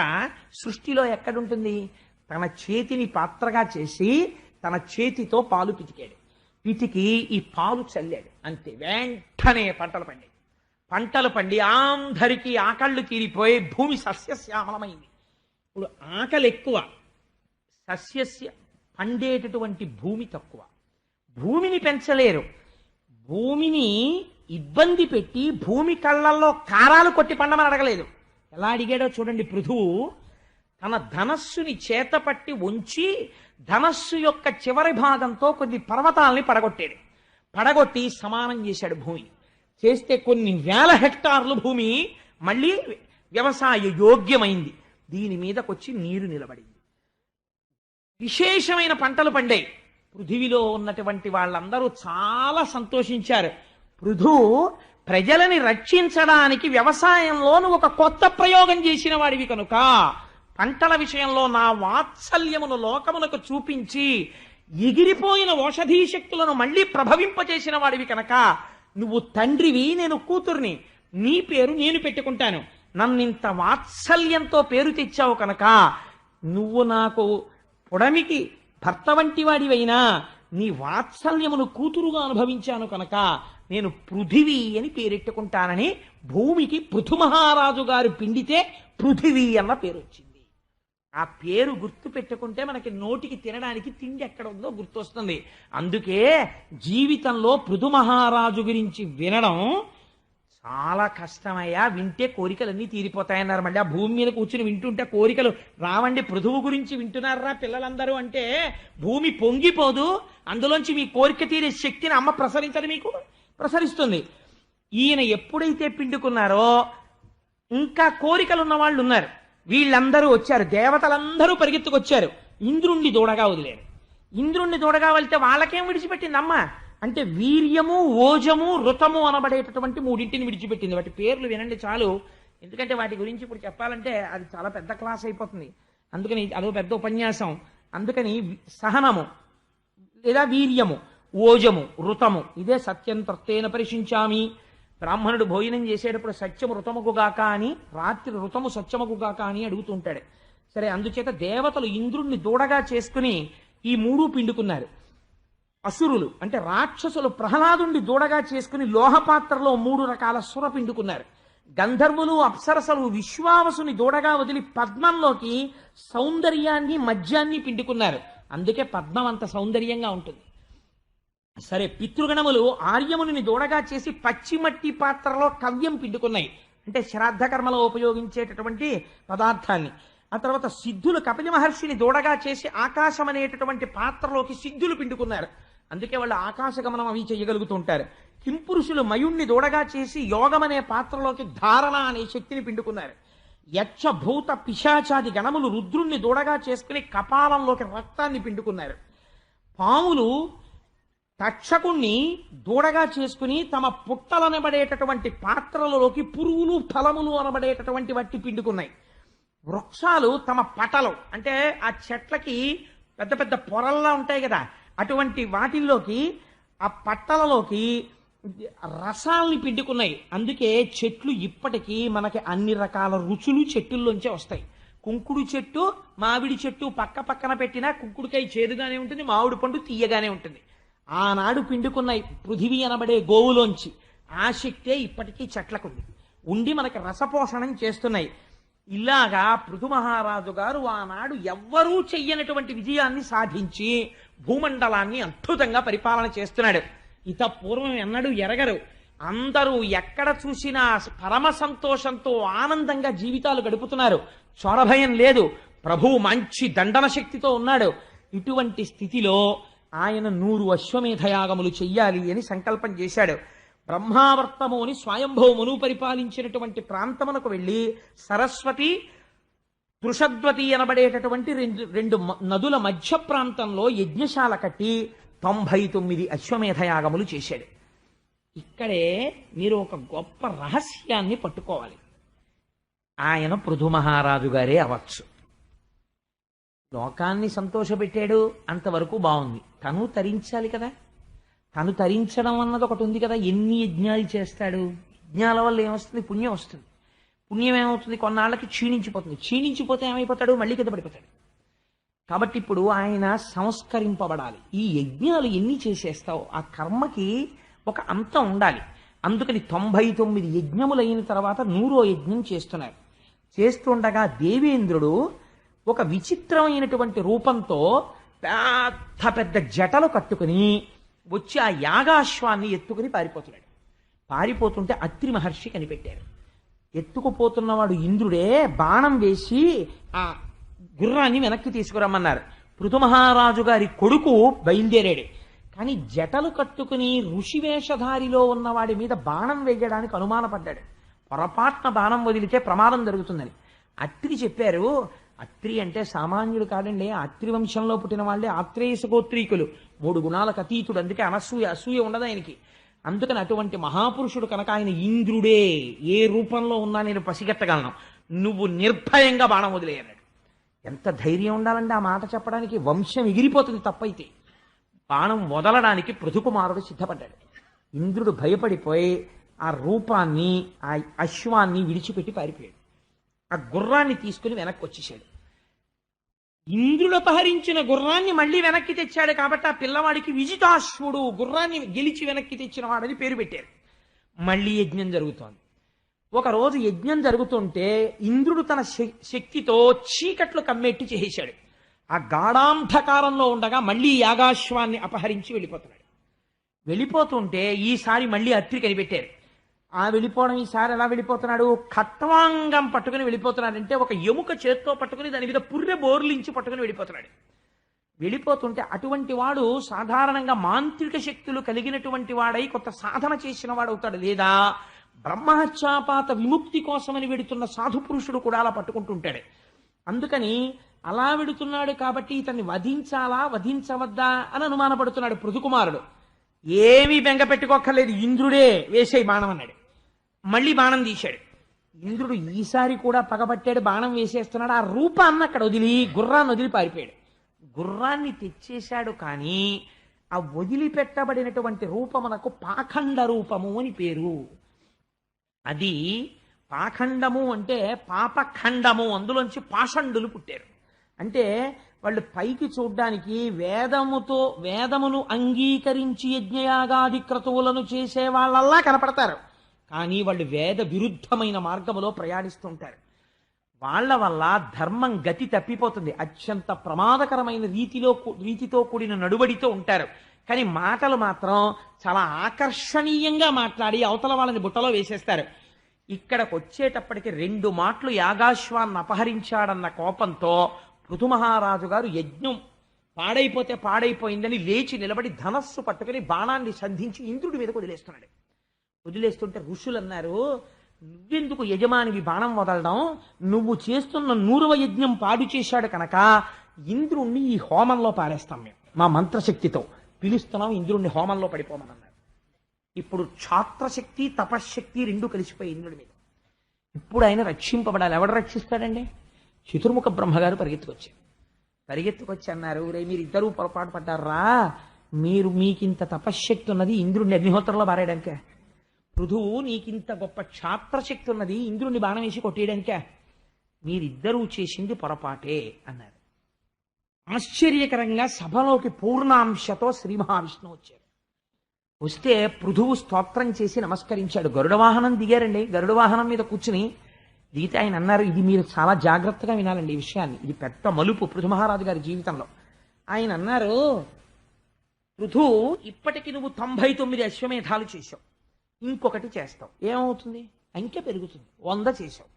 సృష్టిలో ఎక్కడుంటుంది? తన చేతిని పాత్రగా చేసి తన చేతితో పాలు పితికాడు. పితికి ఈ పాలు చల్లాడు. అంతే, వెంటనే పంటలు పండి అందరికీ ఆకళ్ళు తీరిపోయి భూమి సస్యశ్యామలమైంది. ఇప్పుడు ఆకలి ఎక్కువ, సస్యస్య పండేటటువంటి భూమి తక్కువ. భూమిని పెంచలేరు. భూమిని ఇబ్బంది పెట్టి భూమి కళ్ళల్లో కారాలు కొట్టి పండమని అడగలేదు. ఎలా అడిగాడో చూడండి. పృథువు తన ధనస్సుని చేతపట్టి ఉంచి ధనస్సు యొక్క చివరి భాగంతో కొన్ని పర్వతాలని పడగొట్టి సమానం చేశాడు భూమి. చేస్తే కొన్ని వేల హెక్టార్లు భూమి మళ్ళీ వ్యవసాయ యోగ్యమైంది. దీని మీదకొచ్చి నీరు నిలబడింది. విశేషమైన పంటలు పండాయి. పృథివిలో ఉన్నటువంటి వాళ్ళందరూ చాలా సంతోషించారు. పృథు ప్రజలని రక్షించడానికి వ్యవసాయంలోను ఒక కొత్త ప్రయోగం చేసిన వాడివి కనుక, పంటల విషయంలో నా వాత్సల్యమును లోకమునకు చూపించి ఎగిరిపోయిన ఔషధీ శక్తులను మళ్ళీ ప్రభవింపచేసిన వాడివి కనుక, నువ్వు తండ్రివి, నేను కూతుర్ని, నీ పేరు నేను పెట్టుకుంటాను. నన్నింత వాత్సల్యంతో పేరు తెచ్చావు కనుక, నువ్వు నాకు పొడమికి భర్త వంటి వాడివైనా నీ వాత్సల్యమును కూతురుగా అనుభవించాను కనుక నేను పృథివీ అని పేరెట్టుకుంటానని భూమికి పృథు మహారాజు గారు పిండితే పృథివీ అన్న పేరు వచ్చింది. ఆ పేరు గుర్తు పెట్టుకుంటే మనకి నోటికి తినడానికి తిండి ఎక్కడ ఉందో గుర్తొస్తుంది. అందుకే జీవితంలో పృథు మహారాజు గురించి వినడం చాలా కష్టమయ్యా. వింటే కోరికలన్నీ తీరిపోతాయన్నారు. మళ్ళీ ఆ భూమి మీద కూర్చుని వింటుంటే కోరికలు రావండి. పృథువు గురించి వింటున్నారా పిల్లలందరూ అంటే భూమి పొంగిపోదు, అందులోంచి మీ కోరిక తీరే శక్తిని అమ్మ ప్రసరించదు, మీకు ప్రసరిస్తుంది. ఈయన ఎప్పుడైతే పిండుకున్నారో ఇంకా కోరికలు ఉన్న వాళ్ళు ఉన్నారు, వీళ్ళందరూ వచ్చారు, దేవతలందరూ పరిగెత్తుకొచ్చారు, ఇంద్రుణ్ణి దూడగా వదిలేరు. ఇంద్రుణ్ణి దూడగా వెళ్తే వాళ్ళకేం విడిచిపెట్టింది అమ్మ అంటే వీర్యము, ఓజము, ఋతము అనబడేటటువంటి మూడింటిని విడిచిపెట్టింది. వాటి పేర్లు వినండి చాలు, ఎందుకంటే వాటి గురించి ఇప్పుడు చెప్పాలంటే అది చాలా పెద్ద క్లాస్ అయిపోతుంది, అందుకని అదో పెద్ద ఉపన్యాసం. అందుకని సహనము లేదా వీర్యము, ఓజము, ఋతము, ఇదే సత్యం త్రత్తేన పరిశించామి. బ్రాహ్మణుడు భోజనం చేసేటప్పుడు సత్యము ఋతముగుగాక అని, రాత్రి ఋతము సత్యముగుగాక అని అడుగుతుంటాడు. సరే, అందుచేత దేవతలు ఇంద్రుణ్ణి దూడగా చేసుకుని ఈ మూడు పిండుకున్నారు. అసురులు అంటే రాక్షసులు ప్రహ్లాదుణ్ణి దూడగా చేసుకుని లోహపాత్రలో 3 రకాల సుర పిండుకున్నారు. గంధర్వులు, అప్సరసలు విశ్వావసుని దూడగా వదిలి పద్మంలోకి సౌందర్యాన్ని, మద్యాన్ని పిండుకున్నారు. అందుకే పద్మం అంత సౌందర్యంగా ఉంటుంది. సరే, పితృగణములు ఆర్యముని దూడగా చేసి పచ్చిమట్టి పాత్రలో కవ్యం పిండుకున్నాయి, అంటే శ్రాద్ధ కర్మలో ఉపయోగించేటటువంటి పదార్థాన్ని. ఆ తర్వాత సిద్ధులు కపిల మహర్షిని దూడగా చేసి ఆకాశం అనేటటువంటి పాత్రలోకి సిద్ధులు పిండుకున్నారు, అందుకే వాళ్ళు ఆకాశగమనం అవి చేయగలుగుతుంటారు. కింపురుషులు మయుణ్ణి దూడగా చేసి యోగం అనే పాత్రలోకి ధారణ అనే శక్తిని పిండుకున్నారు. యక్ష భూత పిశాచాది గణములు రుద్రుణ్ణి దూడగా చేసుకుని కపాలంలోకి రక్తాన్ని పిండుకున్నారు. పాములు తక్షకుణ్ణి దూడగా చేసుకుని తమ పుట్టలనబడేటటువంటి పాత్రలలోకి పురుగులు, ఫలములు అనబడేటటువంటి వాటి పిండుకున్నాయి. వృక్షాలు తమ పటలు అంటే ఆ చెట్లకి పెద్ద పెద్ద పొరల్లా ఉంటాయి కదా, అటువంటి వాటిల్లోకి ఆ పట్టలలోకి రసాల్ని పిండుకున్నాయి. అందుకే చెట్లు ఇప్పటికీ మనకి అన్ని రకాల రుచులు చెట్టుల్లోంచే వస్తాయి. కుంకుడు చెట్టు, మామిడి చెట్టు పక్క పక్కన పెట్టినా కుంకుడుకాయ చేదుగానే ఉంటుంది, మామిడి పండు తీయగానే ఉంటుంది. ఆనాడు పిండుకున్నాయి పృథివీ అనబడే గోవులోంచి. ఆ శక్తే ఇప్పటికీ చెట్లకుంది, ఉండి మనకి రసపోషణం చేస్తున్నాయి. ఇలాగా పృథు మహారాజు గారు ఆనాడు ఎవ్వరూ చెయ్యనటువంటి విజయాన్ని సాధించి భూమండలాన్ని అద్భుతంగా పరిపాలన చేస్తున్నాడు. ఇత పూర్వం ఎన్నడూ ఎరగరు. అందరూ ఎక్కడ చూసినా పరమ సంతోషంతో ఆనందంగా జీవితాలు గడుపుతున్నారు. చొరభయం లేదు, ప్రభువు మంచి దండన శక్తితో ఉన్నాడు. ఇటువంటి స్థితిలో ఆయన 100 అశ్వమేధయాగములు చెయ్యాలి అని సంకల్పం చేశాడు. బ్రహ్మావర్తము అని స్వయంభవమును పరిపాలించినటువంటి ప్రాంతమునకు వెళ్ళి సరస్వతి, తృషద్వతి అనబడేటటువంటి రెండు నదుల మధ్య ప్రాంతంలో యజ్ఞశాల కట్టి 99 అశ్వమేధయాగములు చేశాడు. ఇక్కడే మీరు ఒక గొప్ప రహస్యాన్ని పట్టుకోవాలి. ఆయన పృథు మహారాజు గారే అవచ్చు. లోకాన్ని సంతోషపెట్టాడు, అంతవరకు బాగుంది. తను తరించాలి కదా, తను తరించడం అన్నది ఒకటి ఉంది కదా. ఎన్ని యజ్ఞాలు చేస్తాడు, యజ్ఞాల వల్ల ఏమొస్తుంది? పుణ్యం వస్తుంది. పుణ్యం ఏమవుతుంది? కొన్నాళ్ళకి క్షీణించిపోతుంది. క్షీణించిపోతే ఏమైపోతాడు? మళ్ళీ కింద పడిపోతాడు. కాబట్టి ఇప్పుడు ఆయన సంస్కరింపబడాలి. ఈ యజ్ఞాలు ఎన్ని చేసేస్తావు, ఆ కర్మకి ఒక అంతం ఉండాలి. అందుకని 99 యజ్ఞములైన తర్వాత 100వ యజ్ఞం చేస్తున్నారు. చేస్తుండగా దేవేంద్రుడు ఒక విచిత్రమైనటువంటి రూపంతో పెద్ద పెద్ద జటలు కట్టుకుని వచ్చి ఆ యాగాశ్వాన్ని ఎత్తుకుని పారిపోతున్నాడు. పారిపోతుంటే అత్రి మహర్షి కనిపెట్టారు. ఎత్తుకుపోతున్నవాడు ఇంద్రుడే, బాణం వేసి ఆ గుర్రాన్ని వెనక్కి తీసుకురమ్మన్నారు. పృథు మహారాజు గారి కొడుకు బయలుదేరాడు. కానీ జటలు కట్టుకుని ఋషివేషధారిలో ఉన్నవాడి మీద బాణం వేయడానికి అనుమానపడ్డాడు. పొరపాటున బాణం వదిలితే ప్రమాదం జరుగుతుందని అత్రి చెప్పారు. అత్రి అంటే సామాన్యుడు కాదండి, అత్రి వంశంలో పుట్టిన వాళ్ళే ఆత్రేయస గోత్రీకులు, 3 గుణాలకు అతీతుడు. అందుకే అసూయ ఉండదు ఆయనకి. అందుకని అటువంటి మహాపురుషుడు కనుక ఆయన ఇంద్రుడే, ఏ రూపంలో ఉన్నా నేను పసిగట్టగలను, నువ్వు నిర్భయంగా బాణం వదిలేయన్నాడు. ఎంత ధైర్యం ఉండాలంటే ఆ మాట చెప్పడానికి, వంశం ఎగిరిపోతుంది తప్పైతే. బాణం వదలడానికి పృథుకుమారుడు సిద్ధపడ్డాడు. ఇంద్రుడు భయపడిపోయి ఆ రూపాన్ని, ఆ అశ్వాన్ని విడిచిపెట్టి పారిపోయాడు. ఆ గుర్రాన్ని తీసుకుని వెనక్కి వచ్చేసాడు. ఇంద్రుడు అపహరించిన గుర్రాన్ని మళ్ళీ వెనక్కి తెచ్చాడు కాబట్టి ఆ పిల్లవాడికి విజితాశ్వుడు, గుర్రాన్ని గెలిచి వెనక్కి తెచ్చిన వాడని పేరు పెట్టారు. మళ్ళీ యజ్ఞం జరుగుతోంది. ఒకరోజు యజ్ఞం జరుగుతుంటే ఇంద్రుడు తన శక్తితో చీకట్లు కమ్మెట్టి చేసేశాడు. ఆ గాఢాంధకారంలో ఉండగా మళ్ళీ యాగాశ్వాన్ని అపహరించి వెళ్ళిపోతున్నాడు. వెళ్ళిపోతుంటే ఈసారి మళ్ళీ అత్రి కనిపెట్టారు. ఆ వెళ్ళిపోవడం ఈసారి ఎలా వెళ్ళిపోతున్నాడు? ఖట్వాంగం పట్టుకుని వెళ్ళిపోతున్నాడు. అంటే ఒక ఎముక చేత్తో పట్టుకుని దాని మీద పుర్రె బోర్లించి పట్టుకుని వెళ్ళిపోతున్నాడు. వెళ్ళిపోతుంటే అటువంటి వాడు సాధారణంగా మాంత్రిక శక్తులు కలిగినటువంటి వాడై కొంత సాధన చేసిన వాడు అవుతాడు, లేదా బ్రహ్మహత్యాపాత విముక్తి కోసమని వెడుతున్న సాధు పురుషుడు కూడా అలా పట్టుకుంటుంటాడు. అందుకని అలా వెడుతున్నాడు కాబట్టి ఇతన్ని వధించాలా వధించవద్దా అని అనుమానపడుతున్నాడు పృథుకుమారుడు. ఏమీ బెంగ పెట్టుకోక్కర్లేదు, ఇంద్రుడే వేసేయి బాణం అన్నాడు. మళ్ళీ బాణం తీశాడు. ఇంద్రుడు ఈసారి కూడా పగబట్టాడు, బాణం వేసేస్తున్నాడు. ఆ రూపాన్ని అక్కడ వదిలి గుర్రాన్ని వదిలి పారిపోయాడు. గుర్రాన్ని తెచ్చేశాడు, కానీ ఆ వదిలిపెట్టబడినటువంటి రూపమునకు పాఖండ రూపము అని పేరు. అది పాఖండము అంటే పాపఖండము, అందులోంచి పాషండులు పుట్టారు. అంటే వాళ్ళు పైకి చూడ్డానికి వేదమును అంగీకరించి యజ్ఞయాగాది క్రతువులను చేసే వాళ్ళల్లా కనపడతారు, కానీ వాళ్ళు వేద విరుద్ధమైన మార్గములో ప్రయాణిస్తుంటారు. వాళ్ళ వల్ల ధర్మం గతి తప్పిపోతుంది. అత్యంత ప్రమాదకరమైన రీతితో కూడిన నడుబడితో ఉంటారు, కానీ మాటలు మాత్రం చాలా ఆకర్షణీయంగా మాట్లాడి అవతల వాళ్ళని బుట్టలో వేసేస్తారు. ఇక్కడికి వచ్చేటప్పటికి 2 మాటలు యాగాశ్వాన్ని అపహరించాడన్న కోపంతో పృథుమహారాజు గారు యజ్ఞం పాడైపోతే పాడైపోయిందని లేచి నిలబడి ధనస్సు పట్టుకుని బాణాన్ని సంధించి ఇంద్రుడి మీదకు వదిలేస్తున్నాడు. వదిలేస్తుంటే ఋషులు అన్నారు, నువ్వెందుకు యజమానివి బాణం వదలడం, నువ్వు చేస్తున్న 100వ యజ్ఞం పాడు చేశాడు కనుక ఇంద్రుణ్ణి ఈ హోమంలో పారేస్తాం, మేము మా మంత్రశక్తితో పిలుస్తున్నాం, ఇంద్రుణ్ణి హోమంలో పడిపోమన్నారు. ఇప్పుడు క్షాత్రశక్తి తపశ్శక్తి 2 కలిసిపోయి ఇంద్రుడి మీద. ఇప్పుడు ఆయన రక్షింపబడాలి. ఎవడు రక్షిస్తాడండి? చతుర్ముఖ బ్రహ్మగారు పరిగెత్తుకొచ్చి అన్నారు, రే మీరు ఇద్దరూ పొరపాటు పడ్డారా, మీకింత తపశ్శక్తి ఉన్నది ఇంద్రుడిని అగ్నిహోత్రంలో పారేయడానికే, పృథువు నీకింత గొప్ప క్షాత్రశక్తి ఉన్నది ఇంద్రుడిని బాణం వేసి కొట్టేయడానికే, మీరిద్దరూ చేసింది పొరపాటే అన్నారు. ఆశ్చర్యకరంగా సభలోకి పూర్ణాంశతో శ్రీ మహావిష్ణువు వచ్చారు. వస్తే పృథువు స్తోత్రం చేసి నమస్కరించాడు. గరుడ వాహనం దిగారండి. గరుడ వాహనం మీద కూర్చుని దిగితే ఆయన అన్నారు, ఇది మీరు చాలా జాగ్రత్తగా వినాలండి ఈ విషయాన్ని, ఇది పెద్ద మలుపు పృథు మహారాజు గారి జీవితంలో. ఆయన అన్నారు, పృథు, ఇప్పటికి నువ్వు 99 అశ్వమేధాలు చేశావు, ఇంకొకటి చేస్తావు, ఏమవుతుంది? అంకె పెరుగుతుంది. 100 చేశావు.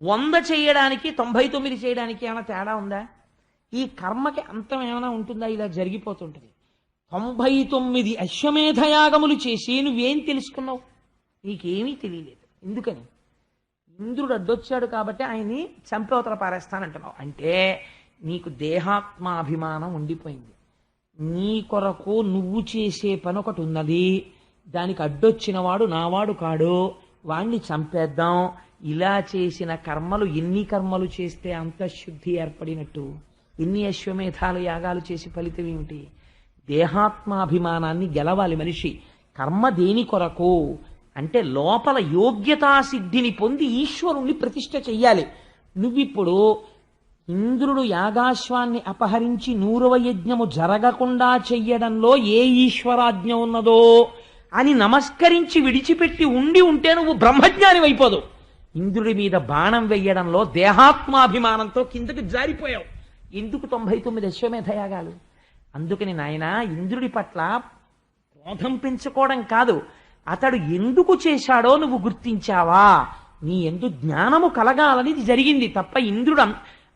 100 చేయడానికి 99 చేయడానికి ఏమైనా తేడా ఉందా? ఈ కర్మకి అంతం ఏమైనా ఉంటుందా? ఇలా జరిగిపోతుంటుంది. 99 అశ్వమేధయాగములు చేసి నువ్వేం తెలుసుకున్నావు? నీకేమీ తెలియలేదు. ఎందుకని? ఇంద్రుడు అడ్డొచ్చాడు కాబట్టి ఆయన్ని చంపవతల పారేస్తానంటున్నావు. అంటే నీకు దేహాత్మాభిమానం ఉండిపోయింది. నీ కొరకు నువ్వు చేసే పని ఒకటి ఉన్నది, దానికి అడ్డొచ్చిన వాడు నావాడు కాడు, వాణ్ణి చంపేద్దాం. ఇలా చేసిన కర్మలు, ఎన్ని కర్మలు చేస్తే అంతఃశుద్ధి ఏర్పడినట్టు? ఎన్ని అశ్వమేధాలు యాగాలు చేసి ఫలితం ఏమిటి? దేహాత్మాభిమానాన్ని గెలవాలి మనిషి. కర్మ దేని కొరకు అంటే లోపల యోగ్యతా సిద్ధిని పొంది ఈశ్వరుణ్ణి ప్రతిష్ఠ చెయ్యాలి. నువ్విప్పుడు ఇంద్రుడు యాగాశ్వాన్ని అపహరించి 100వ యజ్ఞము జరగకుండా చెయ్యడంలో ఏ ఈశ్వరాజ్ఞ ఉన్నదో అని నమస్కరించి విడిచిపెట్టి ఉంటే నువ్వు బ్రహ్మజ్ఞాని అయిపోదు. ఇంద్రుడి మీద బాణం వెయ్యడంలో దేహాత్మాభిమానంతో కిందకి జారిపోయావు. ఎందుకు 99 అశ్వమేధయాగాలు? అందుకని నాయన, ఇంద్రుడి పట్ల క్రోధం పెంచుకోవడం కాదు, అతడు ఎందుకు చేశాడో నువ్వు గుర్తించావా? నీ ఎందు జ్ఞానము కలగాలని ఇది జరిగింది తప్ప ఇంద్రుడు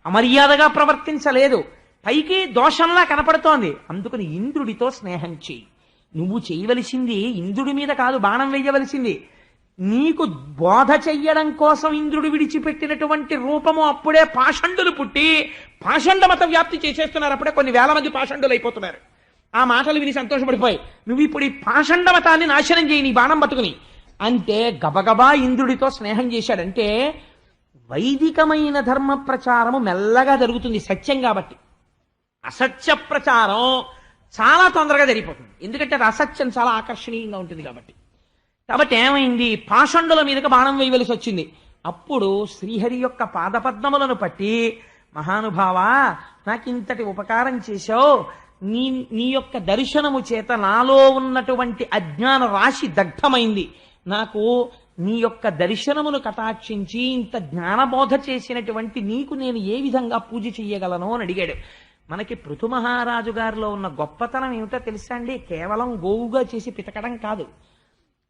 అమర్యాదగా ప్రవర్తించలేదు. పైకి దోషంలా కనపడుతోంది. అందుకని ఇంద్రుడితో స్నేహం చేయి. నువ్వు చేయవలసింది ఇంద్రుడి మీద కాదు బాణం వేయవలసింది. నీకు బోధ చెయ్యడం కోసం ఇంద్రుడు విడిచిపెట్టినటువంటి రూపము అప్పుడే పాషండులు పుట్టి పాషండ మత వ్యాప్తి చేసేస్తున్నారు. అప్పుడే కొన్ని వేల మంది పాషండులు అయిపోతున్నారు. ఆ మాటలు విని సంతోషపడిపోయి నువ్వు ఇప్పుడు ఈ పాషండ మతాన్ని నాశనం చేయి నీ బాణం పట్టుకుని అంటే గబగబా ఇంద్రుడితో స్నేహం చేశాడంటే వైదికమైన ధర్మ ప్రచారము మెల్లగా జరుగుతుంది సత్యం కాబట్టి. అసత్య ప్రచారం చాలా తొందరగా జరిగిపోతుంది, ఎందుకంటే అది అసత్యం చాలా ఆకర్షణీయంగా ఉంటుంది కాబట్టి. ఏమైంది, పాషండుల మీదకి బాణం వేయవలసి వచ్చింది. అప్పుడు శ్రీహరి యొక్క పాదపద్మములను పట్టి, మహానుభావా, నాకింతటి ఉపకారం చేశావు, నీ యొక్క దర్శనము చేత నాలో ఉన్నటువంటి అజ్ఞాన రాశి దగ్ధమైంది, నాకు నీ యొక్క దర్శనమును కటాక్షించి ఇంత జ్ఞానబోధ చేసినటువంటి నీకు నేను ఏ విధంగా పూజ చెయ్యగలను అని అడిగాడు. మనకి పృథు మహారాజు గారిలో ఉన్న గొప్పతనం ఏమిటో తెలుసా అండి? కేవలం గోవుగా చేసి పితకడం కాదు.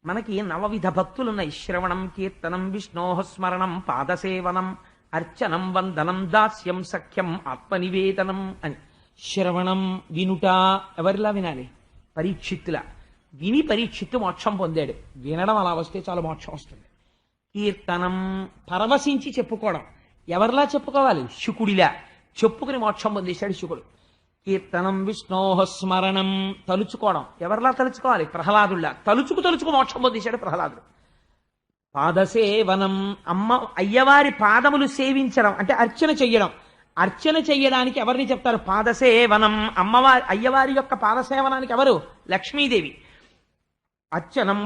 మనకి 9 విధ భక్తులున్నాయి. శ్రవణం, కీర్తనం, విష్ణోః స్మరణం, పాదసేవనం, అర్చనం, వందనం, దాస్యం, సఖ్యం, ఆత్మనివేదనం అని. శ్రవణం వినుట, ఎవరిలా వినాలి? పరీక్షిత్తులా. విని పరీక్షిత్తు మోక్షం పొందాడు. వినడం అలా వస్తే చాలా మోక్షం వస్తుంది. కీర్తనం, పరవశించి చెప్పుకోవడం. ఎవరిలా చెప్పుకోవాలి? శుకుడిలా చెప్పుకుని మోక్షం పొందేశాడు శుకుడు. కీర్తనం విష్ణోహ స్మరణం, తలుచుకోవడం. ఎవరిలా తలుచుకోవాలి? ప్రహ్లాదుల్లా తలుచుకు మోక్షం పొందేశాడు ప్రహ్లాదుడు. పాదసేవనం, అయ్యవారి పాదములు సేవించడం అంటే అర్చన చెయ్యడం. అర్చన చెయ్యడానికి ఎవరిని చెప్తారు? పాదసేవనం. అయ్యవారి యొక్క పాదసేవనానికి ఎవరు? లక్ష్మీదేవి. అర్చనం,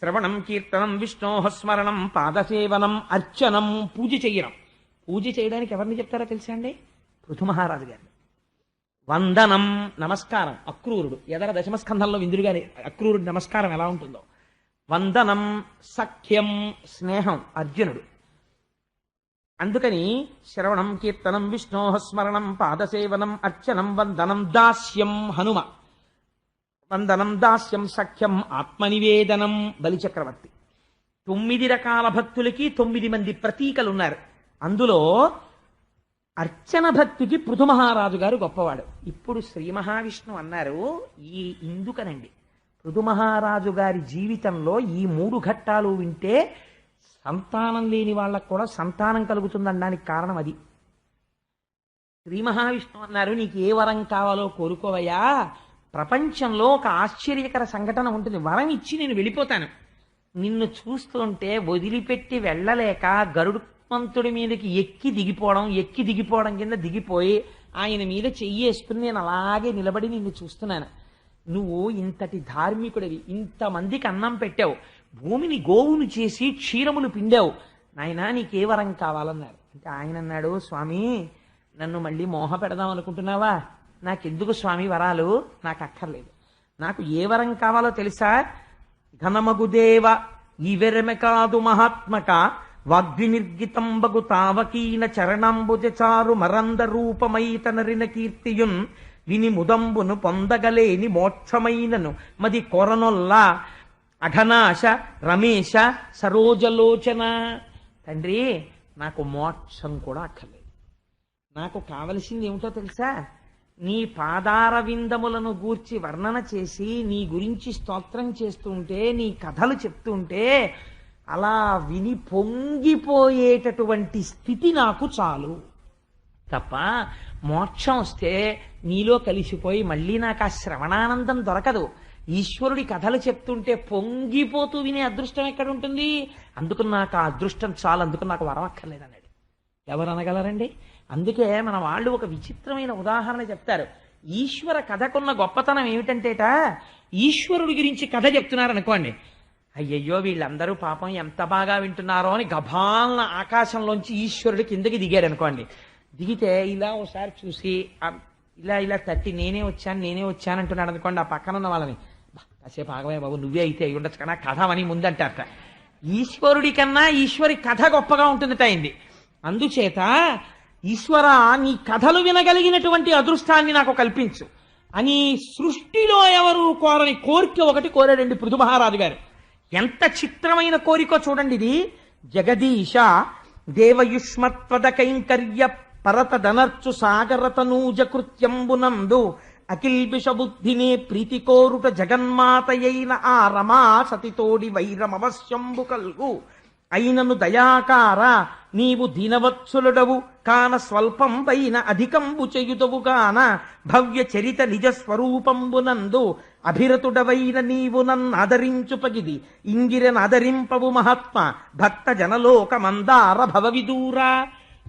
శ్రవణం, కీర్తనం, విష్ణోహ స్మరణం, పాదసేవనం, అర్చనం, పూజ చెయ్యడం. పూజ చేయడానికి ఎవరిని చెప్తారో తెలుసా అండి? పృథు మహారాజు గారిని. వందనం, నమస్కారం. అక్రూరుడు ఎదర దశమస్కంధంలో విందురుగాని అక్రూరుడి నమస్కారం ఎలా ఉంటుందో. వందనం, సఖ్యం, స్నేహం, అర్జునుడు. అందుకని శ్రవణం, కీర్తనం, విష్ణోహ స్మరణం, పాదసేవనం, అర్చనం, వందనం, దాస్యం, హనుమ. వందనం, దాస్యం, సఖ్యం, ఆత్మనివేదనం, బలిచక్రవర్తి. 9 రకాల భక్తులకి 9 మంది ప్రతీకలు ఉన్నారు. అందులో అర్చన భక్తికి పృథు మహారాజు గారు గొప్పవాడు. ఇప్పుడు శ్రీ మహావిష్ణువు అన్నారు ఇందుకనండి పృథు మహారాజు గారి జీవితంలో ఈ 3 ఘట్టాలు వింటే సంతానం లేని వాళ్ళకు కూడా సంతానం కలుగుతుందనడానికి కారణం అది. శ్రీ మహావిష్ణువు అన్నారు, నీకు ఏ వరం కావాలో కోరుకోవయ్యా. ప్రపంచంలో ఒక ఆశ్చర్యకర సంఘటన ఉంటుంది. వరం ఇచ్చి నేను వెళ్ళిపోతాను. నిన్ను చూస్తుంటే వదిలిపెట్టి వెళ్ళలేక గరుడుమంతుడి మీదకి ఎక్కి దిగిపోవడం కింద దిగిపోయి ఆయన మీద చెయ్యేసుకుని నేను అలాగే నిలబడి నిన్ను చూస్తున్నాను. నువ్వు ఇంతటి ధార్మికుడివి, ఇంతమందికి అన్నం పెట్టావు, భూమిని గోవును చేసి క్షీరములు పిండావు, నాయనా నీకే వరం కావాలన్నారు. అంటే ఆయన అన్నాడు, స్వామి నన్ను మళ్ళీ మోహ పెడదాం అనుకుంటున్నావా? నాకెందుకు స్వామి వరాలు? నాకు అక్కర్లేదు. నాకు ఏ వరం కావాలో తెలుసా? ఘనమగుదేవ ఈవెరమె కాదు మహాత్మక వాగ్వి నిర్గితంబగు తావకీన చరణంబుజచారు మరంద రూపమైతనరిన కీర్తియున్ విని ముదంబును పొందగలేని మోక్షమైనను మది కొరనొల్లా అఘనాశ రమేశ సరోజలోచన. తండ్రి నాకు మోక్షం కూడా అక్కర్లేదు. నాకు కావలసింది ఏమిటో తెలుసా? నీ పాదార విందములను గూర్చి వర్ణన చేసి నీ గురించి స్తోత్రం చేస్తుంటే, నీ కథలు చెప్తుంటే అలా విని పొంగిపోయేటటువంటి స్థితి నాకు చాలు తప్ప మోక్షం వస్తే నీలో కలిసిపోయి మళ్ళీ నాకు ఆ శ్రవణానందం దొరకదు. ఈశ్వరుడి కథలు చెప్తుంటే పొంగిపోతూ వినే అదృష్టం ఎక్కడ ఉంటుంది? అందుకు నాకు ఆ అదృష్టం చాలు, అందుకు నాకు వరం అక్కర్లేదన్నాడు. ఎవరు అనగలరండి? అందుకే మన వాళ్ళు ఒక విచిత్రమైన ఉదాహరణ చెప్తారు. ఈశ్వర కథకున్న గొప్పతనం ఏమిటంటేట, ఈశ్వరుడి గురించి కథ చెప్తున్నారు అనుకోండి, అయ్యయ్యో వీళ్ళందరూ పాపం ఎంత బాగా వింటున్నారో అని గభాలన ఆకాశంలోంచి ఈశ్వరుడు కిందకి దిగాడు అనుకోండి. దిగితే ఇలా ఒకసారి చూసి ఇలా తట్టి నేనే వచ్చాను అంటున్నాడు అనుకోండి. ఆ పక్కన ఉన్న వాళ్ళని, కాసేపు ఆగవే బాబు, నువ్వే అయితే అయి ఉండొచ్చు కన్నా కథ అని ముందంటారట. ఈశ్వరుడి కన్నా ఈశ్వరి కథ గొప్పగా ఉంటుందట అయింది. అందుచేత ఈశ్వర నీ కథలు వినగలిగినటువంటి అదృష్టాన్ని నాకు కల్పించు అని సృష్టిలో ఎవరు కోరని కోరిక ఒకటి కోరాడండి పృథు మహారాజు గారు. ఎంత చిత్రమైన కోరికో చూడండి ఇది. జగదీశ దేవయుష్మత్వద కైంకర్య పరతదనర్చు సాగరతనూజ కృత్యంబునందు అఖిల్బిష బుద్ధినే ప్రీతి కోరుట జగన్మాతయైన ఆ రమా సతితోడి వైరమవశ్యంబు కల్గు అయినను దయాకార నీవు దీనవత్సులుడవు కాన స్వల్పం పైన అధికంబు చేయుదవుగాన భవ్య చరిత నిజ స్వరూపంబునందు అభిరతుడవైన నీవు నన్నాదరించుపగిది ఇంగిరనాదరింపవు మహాత్మ భక్త జనలోక మందార భవవిదూరా.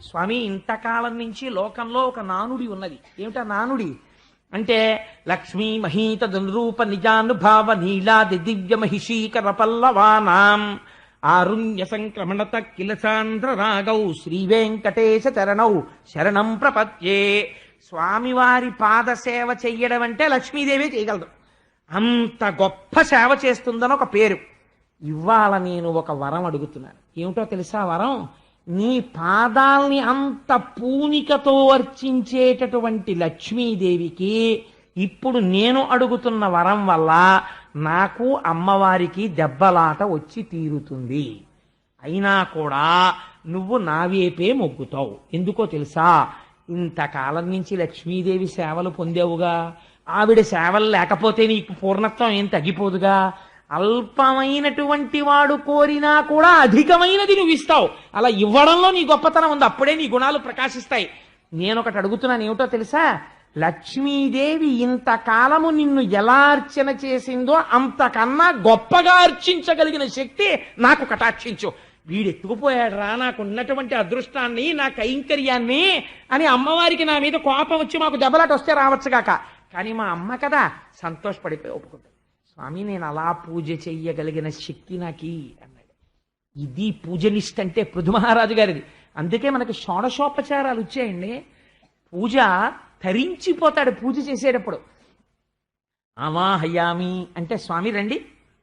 స్వామి ఇంతకాలం నుంచి లోకంలో ఒక నానుడి ఉన్నది. ఏమిటా నానుడి అంటే, లక్ష్మీ మహీత దునరూప నిజానుభావ నీలాది దివ్య మహిషీకర పల్లవానాం ఆరుణ్య సంక్రమణత కిలసాంధ్ర రాగౌ శ్రీ వెంకటేశ చరణౌ శరణం ప్రపద్యే. స్వామివారి పాద సేవ చెయ్యడం అంటే లక్ష్మీదేవి చేయగలదు. అంత గొప్ప సేవ చేస్తుందని ఒక పేరు. ఇవాళ నేను ఒక వరం అడుగుతున్నాను. ఏమిటో తెలుసా వరం? నీ పాదాల్ని అంత పూనికతో అర్చించేటటువంటి లక్ష్మీదేవికి ఇప్పుడు నేను అడుగుతున్న వరం వల్ల నాకు అమ్మవారికి దెబ్బలాట వచ్చి తీరుతుంది. అయినా కూడా నువ్వు నా వైపే మొగ్గుతావు. ఎందుకో తెలుసా? ఇంతకాలం నుంచి లక్ష్మీదేవి సేవలు పొందేవుగా, ఆవిడ సేవలు లేకపోతే నీకు పూర్ణత్వం ఏం తగ్గిపోదుగా, అల్పమైనటువంటి వాడు కోరినా కూడా అధికమైనది నువ్వు ఇస్తావు, అలా ఇవ్వడంలో నీ గొప్పతనం ఉంది, అప్పుడే నీ గుణాలు ప్రకాశిస్తాయి. నేనొకటి అడుగుతున్నాను, ఏమిటో తెలుసా? లక్ష్మీదేవి ఇంతకాలము నిన్ను ఎలా అర్చన చేసిందో అంతకన్నా గొప్పగా అర్చించగలిగిన శక్తి నాకు కటాక్షించు. వీడు ఎత్తుకుపోయాడు రా నాకు ఉన్నటువంటి అదృష్టాన్ని, నా కైంకర్యాన్ని అని అమ్మవారికి నా మీద కోపం వచ్చి మాకు దెబ్బలాట వస్తే రావచ్చుగాక, కానీ మా అమ్మ కదా సంతోషపడిపోయి ఒప్పుకుంటుంది. స్వామి నేను అలా పూజ చెయ్యగలిగిన శక్తి నాకి అన్నాడు. ఇది పూజనిష్ట అంటే పృథు మహారాజు గారిది. అందుకే మనకి షోడశోపచారాలు వచ్చాయండి. పూజ తరించిపోతాడు పూజ చేసేటప్పుడు. అవాహయామి అంటే స్వామి రండి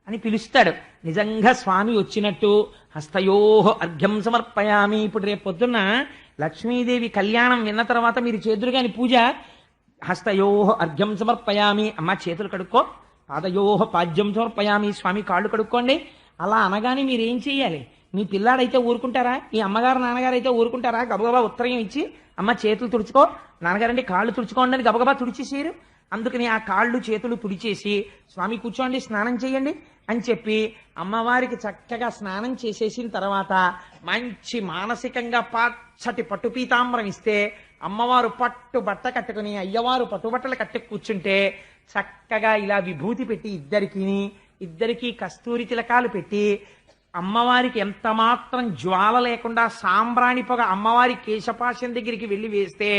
అని పిలుస్తాడు. నిజంగా స్వామి వచ్చినట్టు హస్తయోహ అర్ఘ్యం సమర్పయామి. ఇప్పుడు రేపు పొద్దున్న లక్ష్మీదేవి కళ్యాణం విన్న తర్వాత మీరు చేదురుగాని పూజ హస్తయోహ అర్ఘ్యం సమర్పయామి, అమ్మ చేతులు కడుక్కో, పాదయోహ పాద్యం సమర్పయామి, స్వామి కాళ్ళు కడుక్కోండి. అలా అనగానే మీరు ఏం చెయ్యాలి? మీ పిల్లాడైతే ఊరుకుంటారా? మీ అమ్మగారు నాన్నగారు అయితే ఊరుకుంటారా? గబగబా ఉత్తరం ఇచ్చి అమ్మ చేతులు తుడుచుకో, నాన్నగారండి కాళ్ళు తుడుచుకోండి అని గబగబా తుడిచేసేరు. అందుకని ఆ కాళ్ళు చేతులు తుడిచేసి స్వామి కూర్చోండి స్నానం చేయండి అని చెప్పి అమ్మవారికి చక్కగా స్నానం చేసేసిన తర్వాత మంచి మానసికంగా పచ్చటి పట్టు పీతాంబరం ఇస్తే అమ్మవారు పట్టు బట్ట కట్టుకుని అయ్యవారు పట్టుబట్టలు కట్టి కూర్చుంటే చక్కగా ఇలా విభూతి పెట్టి ఇద్దరికి కస్తూరి తిలకాలు పెట్టి అమ్మవారికి ఎంత మాత్రం జ్వాల లేకుండా సాంబ్రాణి పొగ అమ్మవారి కేశపాశం దగ్గరికి వెళ్ళి వేస్తే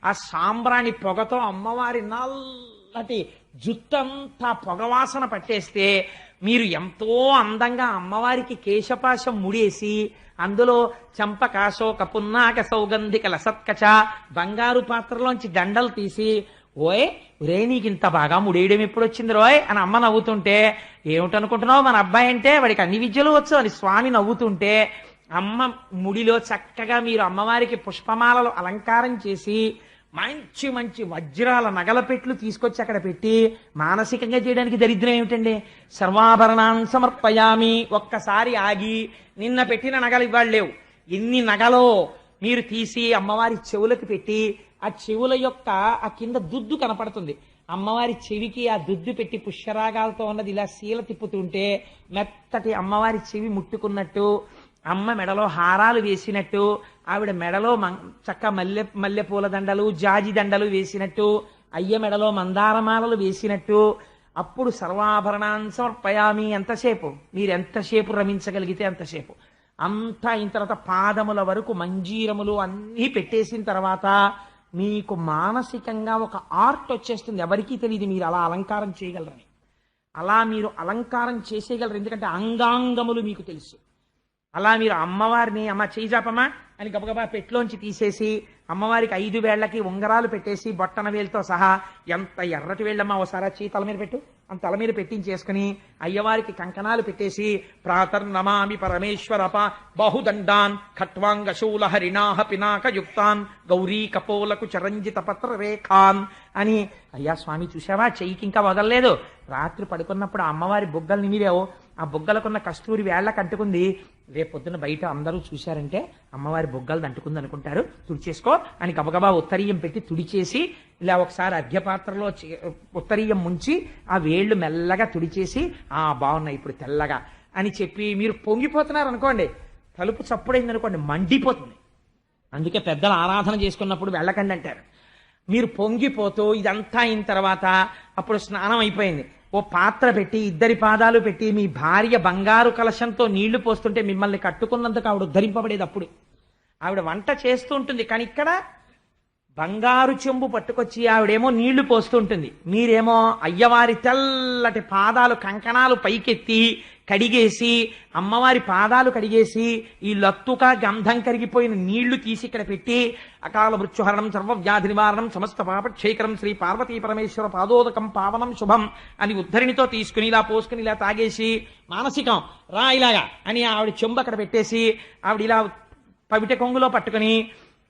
ఆ సాంబ్రాణి పొగతో అమ్మవారి నల్లటి జుట్టంతా పొగవాసన పట్టేస్తే మీరు ఎంతో అందంగా అమ్మవారికి కేశపాశం ముడేసి అందులో చంపకాశోక పున్నాక సౌగంధిక లసత్కచ బంగారు పాత్రలోంచి దండలు తీసి ఓయ్ రే నీకు ఇంత బాగా ముడేయడం ఎప్పుడు వచ్చింది రోయ్ అని అమ్మ నవ్వుతుంటే, ఏమిటనుకుంటున్నావు మన అబ్బాయి అంటే వాడికి అన్ని విద్యలు వచ్చు అని స్వామి నవ్వుతుంటే అమ్మ ముడిలో చక్కగా మీరు అమ్మవారికి పుష్పమాలలో అలంకారం చేసి మంచి మంచి వజ్రాల నగల పెట్లు తీసుకొచ్చి అక్కడ పెట్టి మానసికంగా చేయడానికి దరిద్రం ఏమిటండి? సర్వాభరణాన్ సమర్పయామి. ఒక్కసారి ఆగి నిన్న పెట్టిన నగలు ఇవాళ లేవు, ఎన్ని నగలో మీరు తీసి అమ్మవారి చెవులకు పెట్టి ఆ చెవుల యొక్క ఆ కింద దుద్దు కనపడుతుంది, అమ్మవారి చెవికి ఆ దుద్దు పెట్టి పుష్యరాగాలతో ఉన్నది ఇలా శీల తిప్పుతుంటే మెత్తటి అమ్మవారి చెవి ముట్టుకున్నట్టు, అమ్మ మెడలో హారాలు వేసినట్టు, ఆవిడ మెడలో చక్క మల్లెపూల దండలు జాజి దండలు వేసినట్టు, అయ్య మెడలో మందారమాలలు వేసినట్టు, అప్పుడు సర్వాభరణాన్ సమర్పయామి. ఎంతసేపు మీరు ఎంతసేపు రమించగలిగితే అంతసేపు. అంతా అయిన తర్వాత పాదముల వరకు మంజీరములు అన్నీ పెట్టేసిన తర్వాత మీకు మానసికంగా ఒక ఆర్ట్ వచ్చేస్తుంది. ఎవరికీ తెలియదు మీరు అలా అలంకారం చేయగలరని. అలా మీరు అలంకారం చేసేయగలరు, ఎందుకంటే అంగాంగములు మీకు తెలుసు. అలా మీరు అమ్మవారిని అమ్మ చేయి జాపమ్మా అని గబగబా పెట్లోంచి తీసేసి అమ్మవారికి 5 వేళ్లకి ఉంగరాలు పెట్టేసి బొట్టన వేలుతో సహా, ఎంత ఎర్రటి వేళ్ళమ్మా ఓసారి చేయి తల మీద పెట్టు అని తల మీద పెట్టించేసుకుని అయ్యవారికి కంకణాలు పెట్టేసి ప్రాతర్నమామి పరమేశ్వరప బహుదండాన్ ఖట్వాంగ శూల హరిణాహ పినాక యుక్తాన్ గౌరీ కపోలకు చరంజిత పత్ర రేఖాన్ అని, అయ్యా స్వామి చూసావా చెయ్యికి ఇంకా వదలలేదు, రాత్రి పడుకున్నప్పుడు అమ్మవారి బుగ్గలు నిమిరావు, ఆ బుగ్గలకున్న కస్తూరి వేళ్లకు అంటుకుంది, రేపొద్దున బయట అందరూ చూశారంటే అమ్మవారి బుగ్గలు అంటుకుంది అనుకుంటారు, తుడిచేసుకో అని గబగబా ఉత్తరీయం పెట్టి తుడిచేసి ఇలా ఒకసారి అర్ఘ్యపాత్రలో ఉత్తరీయం ముంచి ఆ వేళ్లు మెల్లగా తుడిచేసి బాగున్నాయి ఇప్పుడు తెల్లగా అని చెప్పి మీరు పొంగిపోతున్నారు అనుకోండి, తలుపు చప్పుడైంది అనుకోండి మండిపోతుంది. అందుకే పెద్దలు ఆరాధన చేసుకున్నప్పుడు వెళ్ళకండి అంటారు. మీరు పొంగిపోతూ ఇదంతా అయిన తర్వాత అప్పుడు స్నానం అయిపోయింది, ఓ పాత్ర పెట్టి 2 పాదాలు పెట్టి మీ భార్య బంగారు కలశంతో నీళ్లు పోస్తుంటే మిమ్మల్ని కట్టుకున్నందుకు ఆవిడ ఉద్ధరింపబడేది. అప్పుడు ఆవిడ వంట చేస్తూ ఉంటుంది, కానీ ఇక్కడ బంగారు చెంబు పట్టుకొచ్చి ఆవిడేమో నీళ్లు పోస్తుంటుంది, మీరేమో అయ్యవారి తెల్లటి పాదాలు కంకణాలు పైకెత్తి కడిగేసి అమ్మవారి పాదాలు కడిగేసి ఈ లత్తుక గంధం కరిగిపోయిన నీళ్లు తీసి ఇక్కడ పెట్టి అకాల మృత్యుహరణం సర్వవ్యాధి నివారణం సమస్త పాపక్షేకరం శ్రీ పార్వతీ పరమేశ్వర పాదోదకం పావనం శుభం అని ఉద్ధరిణితో తీసుకుని ఇలా పోసుకుని ఇలా తాగేసి మానసికం రా ఇలాగా అని ఆవిడ చెంబు అక్కడ పెట్టేసి ఆవిడ ఇలా పవిట కొంగులో పట్టుకుని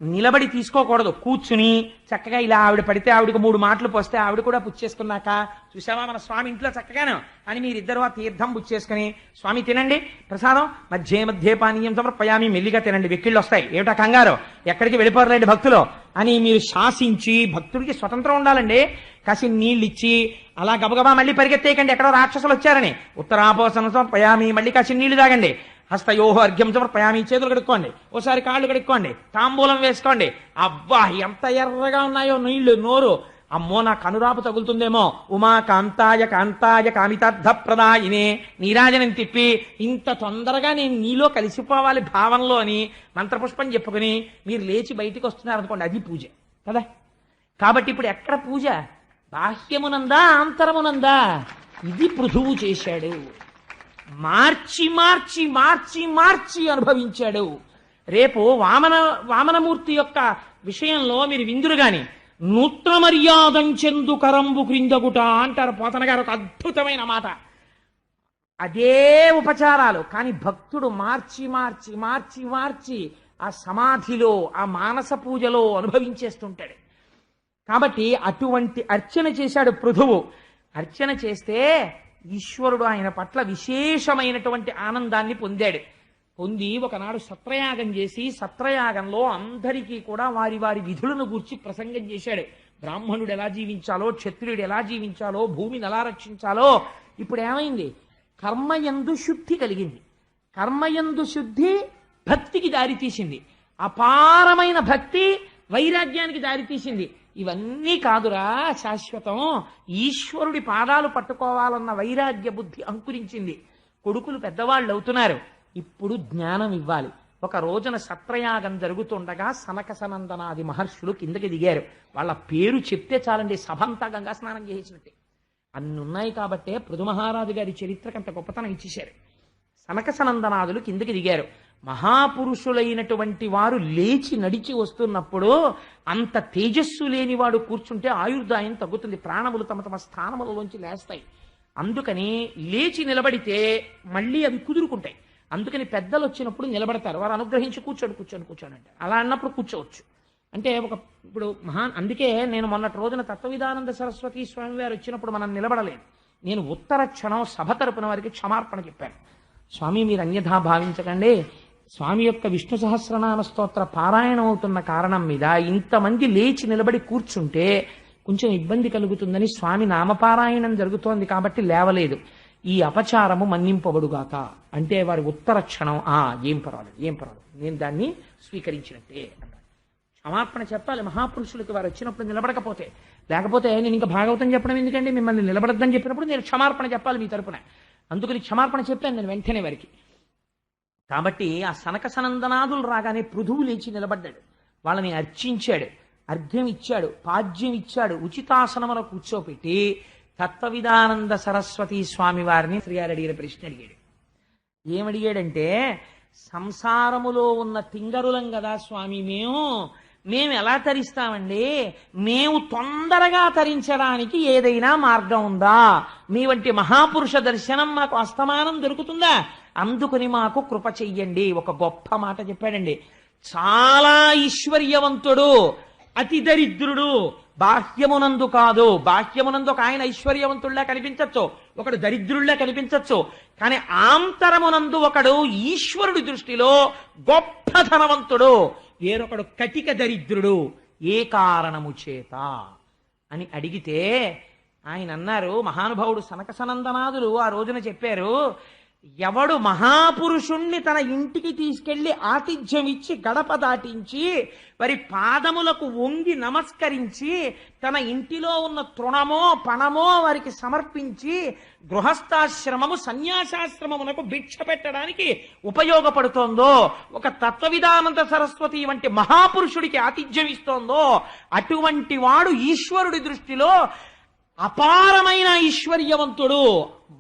నిలబడి తీసుకోకూడదు, కూర్చుని చక్కగా ఇలా ఆవిడ పడితే ఆవిడకి 3 మాటలు పోస్తే ఆవిడ కూడా పుచ్చేసుకున్నాక, చూసావా మన స్వామి ఇంట్లో చక్కగాను అని మీరిద్దరు ఆ తీర్థం పుచ్చేసుకుని, స్వామి తినండి ప్రసాదం, మధ్య పానీయం సమర్పయామి, మెల్లిగా తినండి, వెక్కిళ్ళు వస్తాయి, ఏమిటా కంగారు, ఎక్కడికి వెళ్ళిపోరలేండి భక్తులు అని మీరు శాసించి, భక్తుడికి స్వతంత్రం ఉండాలండి, కాసి నీళ్ళు ఇచ్చి అలా గబగబా మళ్ళీ పరిగెత్తేయకండి ఎక్కడో రాక్షసులు వచ్చారని, ఉత్తరాపోసనం సమర్పయామి, మళ్ళీ కాసి నీళ్లు తాగండి, హస్తయోహ అర్ఘ్యం సమర్పయామి, చేతులు కడుక్కోండి, ఓసారి కాళ్ళు కడుక్కోండి, తాంబూలం వేసుకోండి, అబ్బా ఎంత ఎర్రగా ఉన్నాయో నీళ్లు, నోరు, అమ్మో నా కనురాపు తగులుతుందేమో, ఉమా కాంతాయ కాంతాయ కామితార్థ ప్రదాయినే, నీరాజనం తిప్పి ఇంత తొందరగా నేను నీలో కలిసిపోవాలి భావంలో అని మంత్రపుష్పం చెప్పుకుని మీరు లేచి బయటికి వస్తున్నారనుకోండి, అది పూజ కదా. కాబట్టి ఇప్పుడు ఎక్కడ పూజ, బాహ్యమునందా ఆంతరమునందా, ఇది పృథువు చేశాడు, మార్చి మార్చి మార్చి మార్చి అనుభవించాడు. రేపు వామనమూర్తి యొక్క విషయంలో మీరు విందురు గాని, నూత్న మర్యాదంచెందు కరంబు క్రిందగుట అంటారు పోతన గారు, ఒక అద్భుతమైన మాట. అదే ఉపచారాలు కానీ భక్తుడు మార్చి మార్చి మార్చి మార్చి ఆ సమాధిలో ఆ మానస పూజలో అనుభవించేస్తుంటాడు. కాబట్టి అటువంటి అర్చన చేశాడు పృథువు. అర్చన చేస్తే ఈశ్వరుడు ఆయన పట్ల విశేషమైనటువంటి ఆనందాన్ని పొందాడు. పొంది ఒకనాడు సత్రయాగం చేసి, సత్రయాగంలో అందరికీ కూడా వారి వారి విధులను గూర్చి ప్రసంగం చేశాడు. బ్రాహ్మణుడు ఎలా జీవించాలో, క్షత్రియుడు ఎలా జీవించాలో, భూమిని ఎలా రక్షించాలో. ఇప్పుడు ఏమైంది, కర్మయందు శుద్ధి కలిగింది, కర్మయందు శుద్ధి భక్తికి దారితీసింది, అపారమైన భక్తి వైరాగ్యానికి దారితీసింది. ఇవన్నీ కాదురా శాశ్వతం, ఈశ్వరుడి పాదాలు పట్టుకోవాలన్న వైరాగ్య బుద్ధి అంకురించింది. కొడుకులు పెద్దవాళ్ళు అవుతున్నారు, ఇప్పుడు జ్ఞానం ఇవ్వాలి. ఒక రోజున సత్రయాగం జరుగుతుండగా సనక సనందనాది మహర్షులు కిందకి దిగారు. వాళ్ళ పేరు చెప్తే చాలండి సభంతా గంగా స్నానం చేసినట్టే. అన్ని ఉన్నాయి కాబట్టే పృథు మహారాజు గారి చరిత్రకు అంత గొప్పతనం ఇచ్చేశారు. సనక సనందనాదులు కిందకి దిగారు. మహాపురుషులైనటువంటి వారు లేచి నడిచి వస్తున్నప్పుడు అంత తేజస్సు లేనివాడు కూర్చుంటే ఆయుర్దాయం తగ్గుతుంది, ప్రాణములు తమ తమ స్థానములలోంచి లేస్తాయి. అందుకని లేచి నిలబడితే మళ్ళీ అవి కుదురుకుంటాయి. అందుకని పెద్దలు వచ్చినప్పుడు నిలబడతారు, వారు అనుగ్రహించి కూర్చోండి కూర్చోండి కూర్చోండి అంటే అలా అన్నప్పుడు కూర్చోవచ్చు. అంటే ఇప్పుడు అందుకే నేను మొన్నటి రోజున తత్వవిధానంద సరస్వతి స్వామి వారు వచ్చినప్పుడు మనం నిలబడలేదు. నేను ఉత్తర క్షణం సభ తరపున వారికి క్షమార్పణ చెప్పాను. స్వామి మీరు అన్యథా భావించకండి, స్వామి యొక్క విష్ణు సహస్రనామ స్తోత్ర పారాయణం అవుతున్న కారణం మీద ఇంతమంది లేచి నిలబడి కూర్చుంటే కొంచెం ఇబ్బంది కలుగుతుందని స్వామి నామపారాయణం జరుగుతోంది కాబట్టి లేవలేదు, ఈ అపచారము మన్నింపబడుగాక అంటే వారి ఉత్తర క్షణం ఏం పర్వాలేదు ఏం పర్వాలేదు, నేను దాన్ని స్వీకరించినట్టే అన్నారు. క్షమార్పణ చెప్పాలి మహాపురుషులకి, వారు వచ్చినప్పుడు నిలబడకపోతే. లేకపోతే నేను ఇంకా భాగవతం చెప్పడం ఎందుకండి, మిమ్మల్ని నిలబడద్దని చెప్పినప్పుడు నేను క్షమార్పణ చెప్పాలి మీ తరపున. అందుకని క్షమార్పణ చెప్పాను నేను వెంటనే వారికి. కాబట్టి ఆ సనక సనందనాదులు రాగానే పృథువు లేచి నిలబడ్డాడు, వాళ్ళని అర్చించాడు, అర్ఘ్యం ఇచ్చాడు, పాద్యం ఇచ్చాడు, ఉచితాసనములో కూర్చోపెట్టి తత్వవిధానంద సరస్వతి స్వామి వారిని శ్రీగారు అడిగిన ప్రశ్న అడిగాడు. ఏమడిగాడంటే, సంసారములో ఉన్న తింగరులం కదా స్వామి, మేము ఎలా తరిస్తామండి, మేము తొందరగా తరించడానికి ఏదైనా మార్గం ఉందా, మీ వంటి మహాపురుష దర్శనం మాకు అస్తమానం దొరుకుతుందా, అందుకుని మాకు కృప చెయ్యండి. ఒక గొప్ప మాట చెప్పాడండి, చాలా ఐశ్వర్యవంతుడు అతి దరిద్రుడు, బాహ్యమునందు కాదు, బాహ్యమునందు ఒక ఆయన ఐశ్వర్యవంతుల్లా కనిపించచ్చు, ఒకడు దరిద్రుల్లా కనిపించచ్చు, కానీ ఆంతరమునందు ఒకడు ఈశ్వరుడి దృష్టిలో గొప్ప ధనవంతుడు, వేరొకడు కటిక దరిద్రుడు. ఏ కారణము చేత అని అడిగితే ఆయన అన్నారు, మహానుభావుడు సనక సనందనాదులు ఆ రోజున చెప్పారు, ఎవడు మహాపురుషుణ్ణి తన ఇంటికి తీసుకెళ్లి ఆతిథ్యం ఇచ్చి గడప దాటించి వారి పాదములకు వంగి నమస్కరించి తన ఇంటిలో ఉన్న తృణమో పణమో వారికి సమర్పించి గృహస్థాశ్రమము సన్యాసాశ్రమమునకు భిక్ష పెట్టడానికి ఉపయోగపడుతోందో, ఒక తత్వవిధానంద సరస్వతి వంటి మహాపురుషుడికి ఆతిథ్యం ఇస్తోందో, అటువంటి వాడు ఈశ్వరుడి దృష్టిలో అపారమైన ఐశ్వర్యవంతుడు.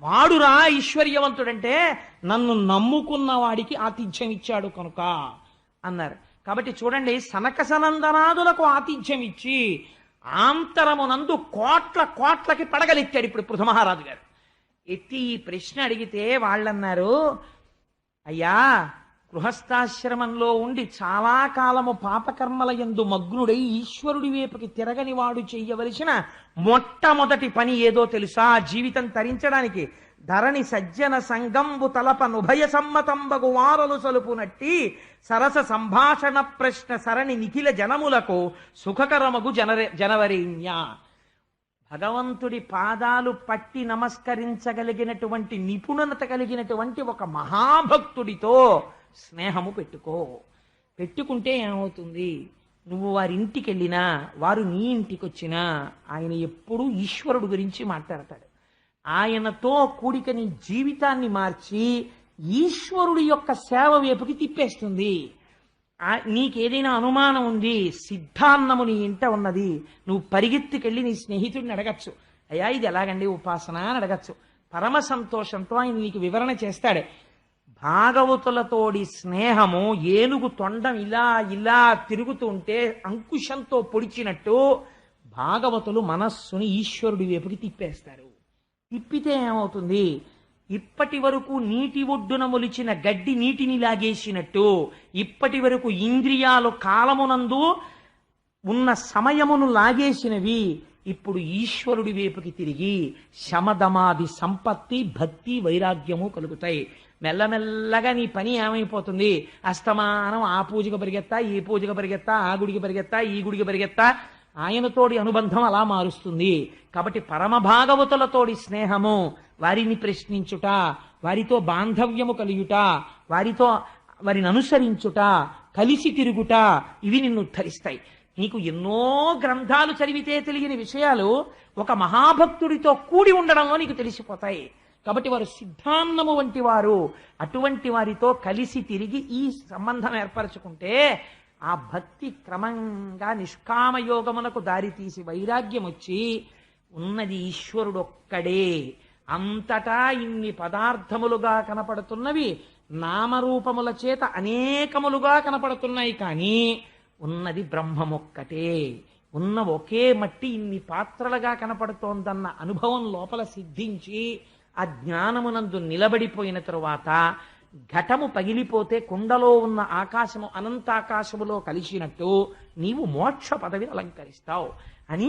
వాడురా ఐశ్వర్యవంతుడంటే నన్ను నమ్ముకున్న వాడికి ఆతిథ్యం ఇచ్చాడు కనుక అన్నారు. కాబట్టి చూడండి, సనక సనందనాదులకు ఆతిథ్యం ఇచ్చి ఆంతరమునందు కోట్లకి పడగలెత్తాడు. ఇప్పుడు పృథు మహారాజు గారు ఎత్తి ఈ ప్రశ్న అడిగితే వాళ్ళన్నారు, అయ్యా గృహస్థాశ్రమంలో ఉండి చాలా కాలము పాపకర్మల యందు మగ్నుడై ఈశ్వరుడి వైపుకి తిరగని వాడు చెయ్యవలసిన మొట్టమొదటి పని ఏదో తెలుసా? జీవితం తరించడానికి ధరణి సజ్జన సంగంబు తలపనుభయ సమ్మతంబగు వారలు సలుపునట్టి సరస సంభాషణ ప్రశ్న సరణి నిఖిల జనములకు సుఖకరమగు జనవరేణ్య. భగవంతుడి పాదాలు పట్టి నమస్కరించగలిగినటువంటి నిపుణత కలిగినటువంటి ఒక మహాభక్తుడితో స్నేహము పెట్టుకుంటే ఏమవుతుంది? నువ్వు వారింటికి వెళ్ళినా వారు నీ ఇంటికి వచ్చినా ఆయన ఎప్పుడూ ఈశ్వరుడు గురించి మాట్లాడతాడు. ఆయనతో కూడిక నీ జీవితాన్ని మార్చి ఈశ్వరుడి యొక్క సేవ వైపుకి తిప్పేస్తుంది. నీకేదైనా అనుమానం ఉంది, సిద్ధాన్నము నీ ఇంట ఉన్నది, నువ్వు పరిగెత్తుకెళ్ళి నీ స్నేహితుడిని అడగచ్చు, అయ్యా ఇది ఎలాగండి ఉపాసన అని అడగచ్చు. పరమ సంతోషంతో ఆయన నీకు వివరణ చేస్తాడు. భాగవతులతోడి స్నేహము ఏనుగు తొండం ఇలా ఇలా తిరుగుతుంటే అంకుశంతో పొడిచినట్టు భాగవతులు మనస్సుని ఈశ్వరుడి వైపుకి తిప్పేస్తారు. తిప్పితే ఏమవుతుంది? ఇప్పటి వరకు నీటి ఒడ్డున మొలిచిన గడ్డి నీటిని లాగేసినట్టు ఇప్పటి వరకు ఇంద్రియాలు కాలమునందు ఉన్న సమయమును లాగేసినవి ఇప్పుడు ఈశ్వరుడి వైపుకి తిరిగి శమదమాది సంపత్తి భక్తి వైరాగ్యము కలుగుతాయి. మెల్లమెల్లగా నీ పని ఏమైపోతుంది? అస్తమానం ఆ పూజకు పరిగెత్తా, ఈ పూజకు పరిగెత్తా, ఆ గుడికి పరిగెత్తా, ఈ గుడికి పరిగెత్తా, ఆయనతోడి అనుబంధం అలా మారుస్తుంది. కాబట్టి పరమ భాగవతులతోడి స్నేహము, వారిని ప్రశ్నించుట, వారితో బాంధవ్యము కలియుట, వారిని అనుసరించుట, కలిసి తిరుగుట, ఇవి నిన్ను ఉద్ధరిస్తాయి. నీకు ఎన్నో గ్రంథాలు చదివితే తెలియని విషయాలు ఒక మహాభక్తుడితో కూడి ఉండడంలో నీకు తెలిసిపోతాయి. కాబట్టి వారు సిద్ధాన్నము వంటి వారు. అటువంటి వారితో కలిసి తిరిగి ఈ సంబంధం ఏర్పరచుకుంటే ఆ భక్తి క్రమంగా నిష్కామయోగమునకు దారితీసి వైరాగ్యం వచ్చి ఉన్నది ఈశ్వరుడు ఒక్కడే. అంతటా ఇన్ని పదార్థములుగా కనపడుతున్నవి నామరూపముల చేత అనేకములుగా కనపడుతున్నాయి, కానీ ఉన్నది బ్రహ్మమొక్కటే. ఉన్న ఒకే మట్టి ఇన్ని పాత్రలుగా కనపడుతోందన్న అనుభవం లోపల సిద్ధించి ఆ జ్ఞానమునందు నిలబడిపోయిన తరువాత ఘటము పగిలిపోతే కుండలో ఉన్న ఆకాశము అనంతాకాశములో కలిసినట్టు నీవు మోక్ష పదవిని అలంకరిస్తావు అని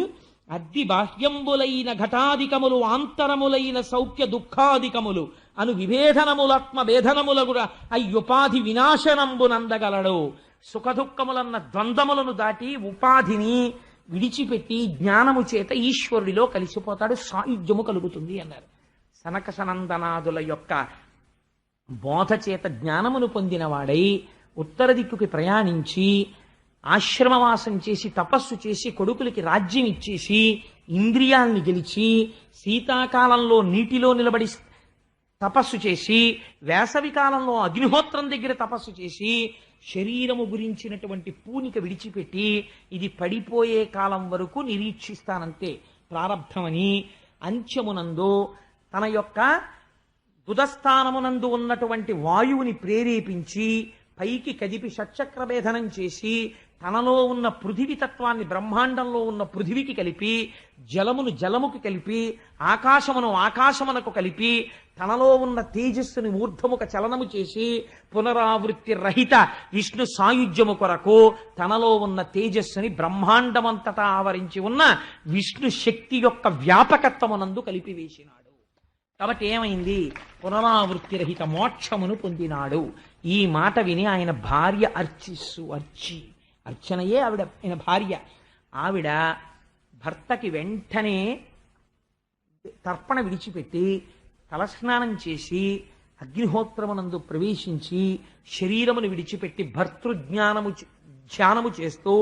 అద్ది బాహ్యంబులైన ఘటాధికములు ఆంతరములైన సౌఖ్య దుఃఖాధికములు అను విభేదనములాత్మ భేదనములగుడ అయ్యుపాధి వినాశనంబునందగలడు. సుఖదుఖములన్న ద్వంద్వములను దాటి ఉపాధిని విడిచిపెట్టి జ్ఞానము చేత ఈశ్వరుడిలో కలిసిపోతాడు, సాయుధ్యము కలుగుతుంది అన్నారు. సనక సనందనాదుల యొక్క బోధ చేత జ్ఞానమును పొందినవాడై ఉత్తర దిక్కుకి ప్రయాణించి ఆశ్రమవాసం చేసి తపస్సు చేసి కొడుకులకి రాజ్యం ఇచ్చేసి ఇంద్రియాల్ని గెలిచి శీతాకాలంలో నీటిలో నిలబడి తపస్సు చేసి వేసవి కాలంలో అగ్నిహోత్రం దగ్గర తపస్సు చేసి శరీరము గురించినటువంటి పూనిక విడిచిపెట్టి ఇది పడిపోయే కాలం వరకు నిరీక్షిస్తానంతే ప్రారబ్ధమని అంత్యమునందు తన యొక్క బుధస్థానమునందు ఉన్నటువంటి వాయువుని ప్రేరేపించి పైకి కదిపి షట్చక్రభేదనం చేసి తనలో ఉన్న పృథివీ తత్వాన్ని బ్రహ్మాండంలో ఉన్న పృథివికి కలిపి జలమును జలముకి కలిపి ఆకాశమును ఆకాశమునకు కలిపి తనలో ఉన్న తేజస్సుని ఊర్ధముఖ చలనము చేసి పునరావృత్తి రహిత విష్ణు సాయుధ్యము కొరకు తనలో ఉన్న తేజస్సుని బ్రహ్మాండమంతటా ఆవరించి ఉన్న విష్ణు శక్తి యొక్క వ్యాపకత్వమునందు కలిపివేసినాడు. కాబట్టి ఏమైంది? పునరావృత్తి రహిత మోక్షమును పొందినాడు. ఈ మాట విని ఆయన భార్య అర్చనయే ఆయన భార్య. ఆవిడ భర్తకి వెంటనే తర్పణ విడిచిపెట్టి తలస్నానం చేసి అగ్నిహోత్రమునందు ప్రవేశించి శరీరమును విడిచిపెట్టి ధ్యానము చేస్తూ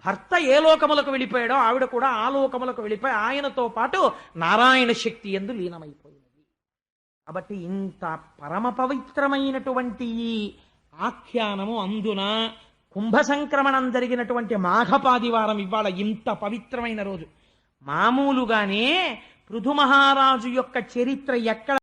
భర్త ఏ లోకములకు వెళ్ళిపోయాడో ఆవిడ కూడా ఆ లోకములకు వెళ్ళిపోయి ఆయనతో పాటు నారాయణ శక్తి యందు లీనమైపోయింది. కాబట్టి ఇంత పరమ పవిత్రమైనటువంటి ఈ ఆఖ్యానము అందున కుంభ సంక్రమణం జరిగినటువంటి మాఘపాదివారం ఇవాళ ఇంత పవిత్రమైన రోజు. మామూలుగానే పృథు మహారాజు యొక్క చరిత్ర ఎక్కడ